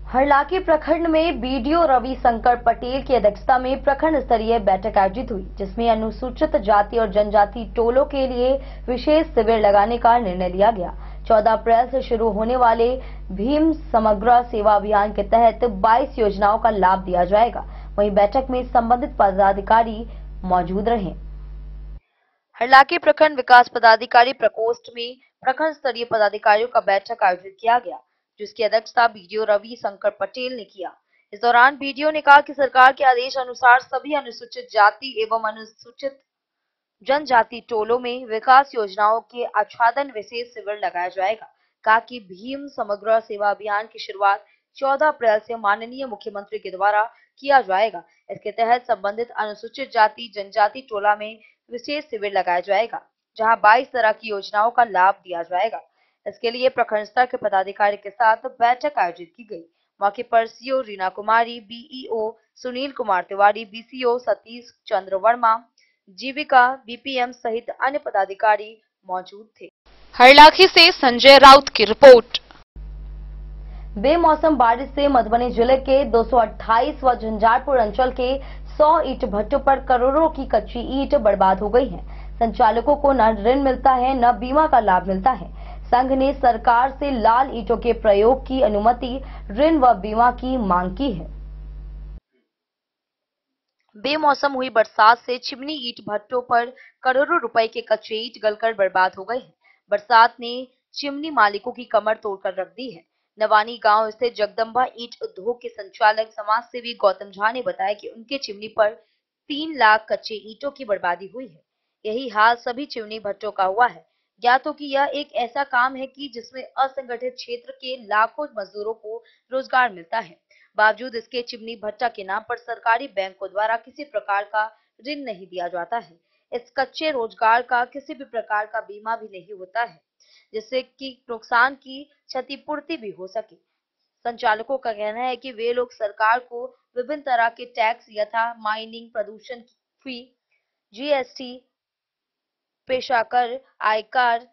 हरलाखी प्रखंड में बीडीओ रविशंकर पटेल की अध्यक्षता में प्रखंड स्तरीय बैठक आयोजित हुई, जिसमें अनुसूचित जाति और जनजाति टोलों के लिए विशेष शिविर लगाने का निर्णय लिया गया। 14 अप्रैल से शुरू होने वाले भीम समग्र सेवा अभियान के तहत 22 योजनाओं का लाभ दिया जाएगा। वहीं बैठक में संबंधित पदाधिकारी मौजूद रहे। हरलाखी प्रखंड विकास पदाधिकारी प्रकोष्ठ में प्रखंड स्तरीय पदाधिकारियों का बैठक आयोजित किया गया, जिसकी अध्यक्षता बीडीओ रविशंकर पटेल ने किया। इस दौरान बीडीओ ने कहा कि सरकार के आदेश अनुसार सभी अनुसूचित जाति एवं अनुसूचित जनजाति टोलों में विकास योजनाओं के आच्छादन विशेष शिविर लगाया जाएगा। कहा कि भीम समग्र सेवा अभियान की शुरुआत 14 अप्रैल से माननीय मुख्यमंत्री के द्वारा किया जाएगा। इसके तहत संबंधित अनुसूचित जाति जनजाति टोला में विशेष शिविर लगाया जाएगा, जहां 22 तरह की योजनाओं का लाभ दिया जाएगा। इसके लिए प्रखंड स्तर के पदाधिकारी के साथ बैठक आयोजित की गई। मौके पर सीओ रीना कुमारी, बीईओ सुनील कुमार तिवारी, बीसीओ सतीश चंद्र वर्मा, जीविका, बीपीएम सहित अन्य पदाधिकारी मौजूद थे। हरलाखी से संजय राउत की रिपोर्ट। बेमौसम बारिश से मधुबनी जिले के 228 व झंझारपुर अंचल के 100 ईंट भट्टों पर करोड़ों की कच्ची ईंट बर्बाद हो गई हैं। संचालकों को न ऋण मिलता है न बीमा का लाभ मिलता है। संघ ने सरकार से लाल ईंटों के प्रयोग की अनुमति, ऋण व बीमा की मांग की है। बेमौसम हुई बरसात से चिमनी ईंट भट्टों पर करोड़ों रुपए के कच्चे ईंट गलकर बर्बाद हो गए हैं। बरसात ने चिमनी मालिकों की कमर तोड़कर रख दी है। नवानी गांव स्थित जगदम्बा ईंट उद्योग के संचालक समाज सेवी गौतम झा ने बताया कि उनके चिमनी पर 3 लाख कच्चे ईंटों की बर्बादी हुई है। यही हाल सभी चिमनी भट्टों का हुआ है। ज्ञातों की यह एक ऐसा काम है कि जिसमें असंगठित क्षेत्र के लाखों मजदूरों को रोजगार मिलता है। बावजूद इसके चिमनी भट्टा के नाम पर सरकारी बैंकों द्वारा किसी प्रकार का ऋण नहीं दिया जाता है। इस कच्चे रोजगार का किसी भी प्रकार का बीमा भी नहीं होता है, जिससे कि नुकसान की क्षतिपूर्ति भी हो सके। संचालकों का कहना है कि वे लोग सरकार को विभिन्न तरह के टैक्स यथा माइनिंग, प्रदूषण फी, जीएसटी, पेशाकर, आयकर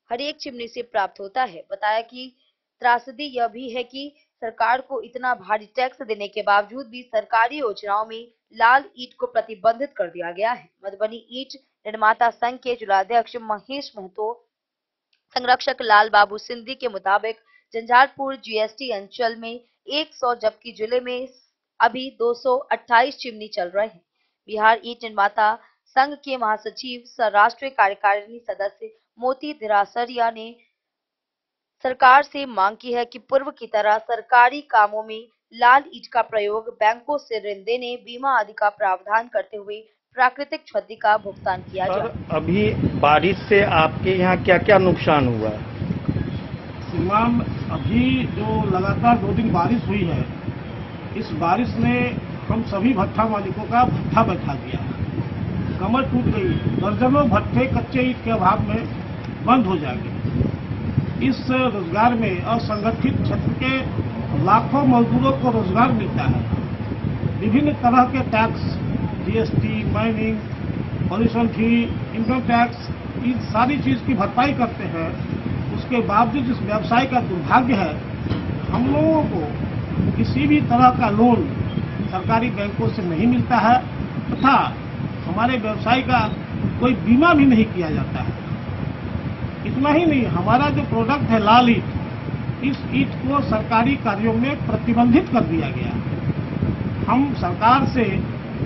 हर एक चिमनी से प्राप्त होता है। बताया कि त्रासदी यह भी है कि सरकार को इतना भारी टैक्स देने के बावजूद भी सरकारी योजनाओं में लाल ईंट को प्रतिबंधित कर दिया गया है। मधुबनी ईंट निर्माता संघ के जिलाध्यक्ष महेश महतो, संरक्षक लाल बाबू सिंधी के मुताबिक झंझारपुर जीएसटी अंचल में 100 जबकि जिले में अभी 228 चिमनी चल रहे हैं। बिहार ईंट निर्माता संघ के महासचिव सह राष्ट्रीय कार्यकारिणी सदस्य मोती धिरासरिया ने सरकार से मांग की है कि पूर्व की तरह सरकारी कामों में लाल ईंट का प्रयोग, बैंकों से ऋण देने, बीमा आदि का प्रावधान करते हुए प्राकृतिक क्षति का भुगतान किया जाए। अभी बारिश से आपके यहाँ क्या क्या नुकसान हुआ? श्रीमान, अभी जो लगातार 2 दिन बारिश हुई है, इस बारिश ने हम सभी भट्ठा मालिकों का भट्ठा बैठा दिया है। कमर टूट गई, दर्जनों भट्ठे कच्चे ईंट के अभाव में बंद हो जाएंगे। इस रोजगार में असंगठित क्षेत्र के लाखों मजदूरों को रोजगार मिलता है। विभिन्न तरह के टैक्स, जीएसटी, माइनिंग, पॉल्यूशन फी, इनकम टैक्स, इन सारी चीज की भरपाई करते हैं। उसके बावजूद इस व्यवसाय का दुर्भाग्य है, हम लोगों को किसी भी तरह का लोन सरकारी बैंकों से नहीं मिलता है तथा हमारे व्यवसाय का कोई बीमा भी नहीं किया जाता है। इतना ही नहीं, हमारा जो प्रोडक्ट है लाल ईंट, इस ईंट को सरकारी कार्यों में प्रतिबंधित कर दिया गया। हम सरकार से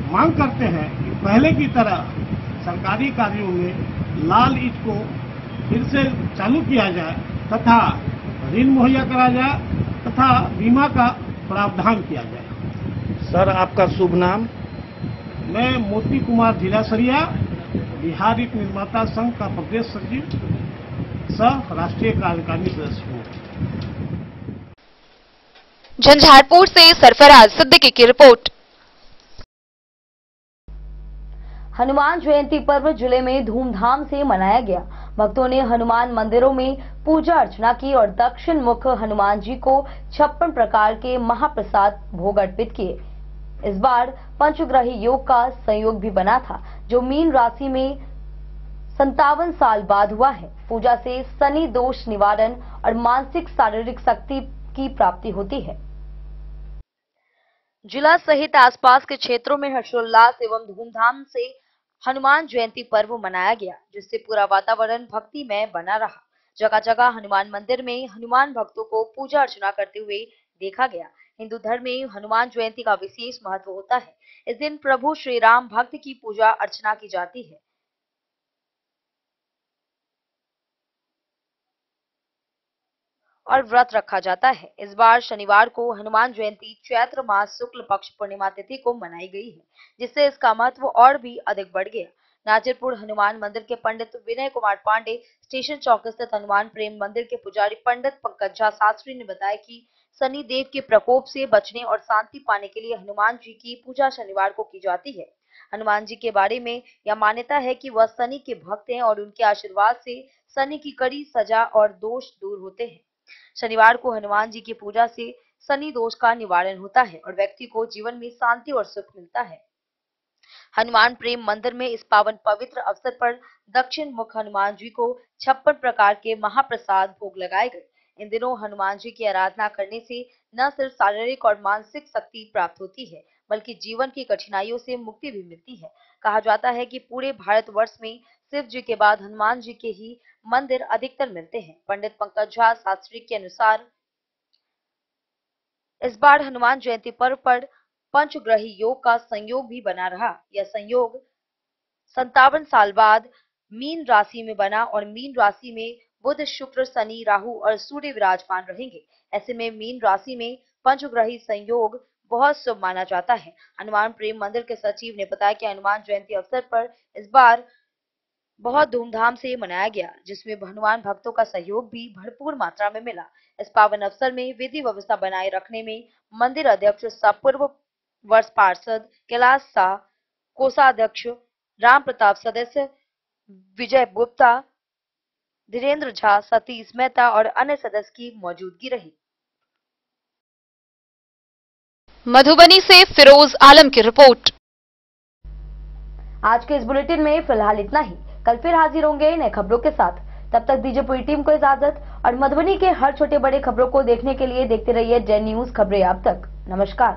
मांग करते हैं कि पहले की तरह सरकारी कार्यों में लाल ईंट को फिर से चालू किया जाए तथा ऋण मुहैया कराया जाए तथा बीमा का प्रावधान किया जाए। सर, आपका शुभ नाम? मैं मोती कुमार ढीलासरिया, बिहार ईंट निर्माता संघ का प्रदेश सचिव सह राष्ट्रीय कार्यकारिणी सदस्य हूँ। झंझारपुर से सरफराज सिद्दीकी की रिपोर्ट। हनुमान जयंती पर्व जिले में धूमधाम से मनाया गया। भक्तों ने हनुमान मंदिरों में पूजा अर्चना की और दक्षिण मुख हनुमान जी को 56 प्रकार के महाप्रसाद भोग अर्पित किए। इस बार पंचग्रही योग का संयोग भी बना था, जो मीन राशि में 57 साल बाद हुआ है। पूजा से शनि दोष निवारण और मानसिक शारीरिक शक्ति की प्राप्ति होती है। जिला सहित आसपास के क्षेत्रों में हर्षोल्लास एवं धूमधाम से हनुमान जयंती पर्व मनाया गया, जिससे पूरा वातावरण भक्तिमय बना रहा। जगह जगह हनुमान मंदिर में हनुमान भक्तों को पूजा अर्चना करते हुए देखा गया। हिंदू धर्म में हनुमान जयंती का विशेष महत्व होता है। इस दिन प्रभु श्री राम भक्त की पूजा अर्चना की जाती है और व्रत रखा जाता है। इस बार शनिवार को हनुमान जयंती चैत्र मास शुक्ल पक्ष पूर्णिमा तिथि को मनाई गई है, जिससे इसका महत्व और भी अधिक बढ़ गया। नाजिरपुर हनुमान मंदिर के पंडित विनय कुमार पांडे, स्टेशन चौक स्थित हनुमान प्रेम मंदिर के पुजारी पंडित पंकज झा शास्त्री ने बताया कि शनि देव के प्रकोप से बचने और शांति पाने के लिए हनुमान जी की पूजा शनिवार को की जाती है। हनुमान जी के बारे में यह मान्यता है कि वह शनि के भक्त हैं और उनके आशीर्वाद से शनि की कड़ी सजा और दोष दूर होते हैं। शनिवार को हनुमान जी की पूजा से शनि दोष का निवारण होता है और व्यक्ति को जीवन में शांति और सुख मिलता है। हनुमान प्रेम मंदिर में इस पावन पवित्र अवसर पर दक्षिण मुख हनुमान जी को 56 प्रकार के महाप्रसाद भोग लगाए गए। इन दिनों हनुमान जी की आराधना करने से न सिर्फ शारीरिक और मानसिक शक्ति प्राप्त होती है, बल्कि जीवन की कठिनाइयों से मुक्ति भी मिलती है। कहा जाता है कि पूरे भारतवर्ष में शिव जी के बाद हनुमान जी के ही मंदिर अधिकतर मिलते हैं। पंडित पंकज झा शास्त्री के अनुसार इस बार हनुमान जयंती पर्व पर पंचग्रही योग का संयोग भी बना रहा। यह संयोग 57 साल बाद मीन राशि में बना और मीन राशि में बुध, शुक्र, शनि, राहु और सूर्य विराजमान रहेंगे। ऐसे में मीन राशि में पंचग्रही संयोग बहुत शुभ माना जाता है। हनुमान प्रेम मंदिर के सचिव ने बताया कि हनुमान जयंती अवसर पर इस बार बहुत धूमधाम से मनाया गया, जिसमें हनुमान भक्तों का सहयोग भी भरपूर मात्रा में मिला। इस पावन अवसर में विधि व्यवस्था बनाए रखने में मंदिर अध्यक्ष सह पूर्व वर्ष पार्षद कैलाश शाह, कोषाध्यक्ष राम प्रताप, सदस्य विजय गुप्ता, धीरेन्द्र झा, सतीश मेहता और अन्य सदस्य की मौजूदगी रही। मधुबनी से फिरोज आलम की रिपोर्ट। आज के इस बुलेटिन में फिलहाल इतना ही। कल फिर हाजिर होंगे नए खबरों के साथ। तब तक दीजिए पूरी टीम को इजाजत और मधुबनी के हर छोटे बड़े खबरों को देखने के लिए देखते रहिए जेन न्यूज खबरें आप तक। नमस्कार।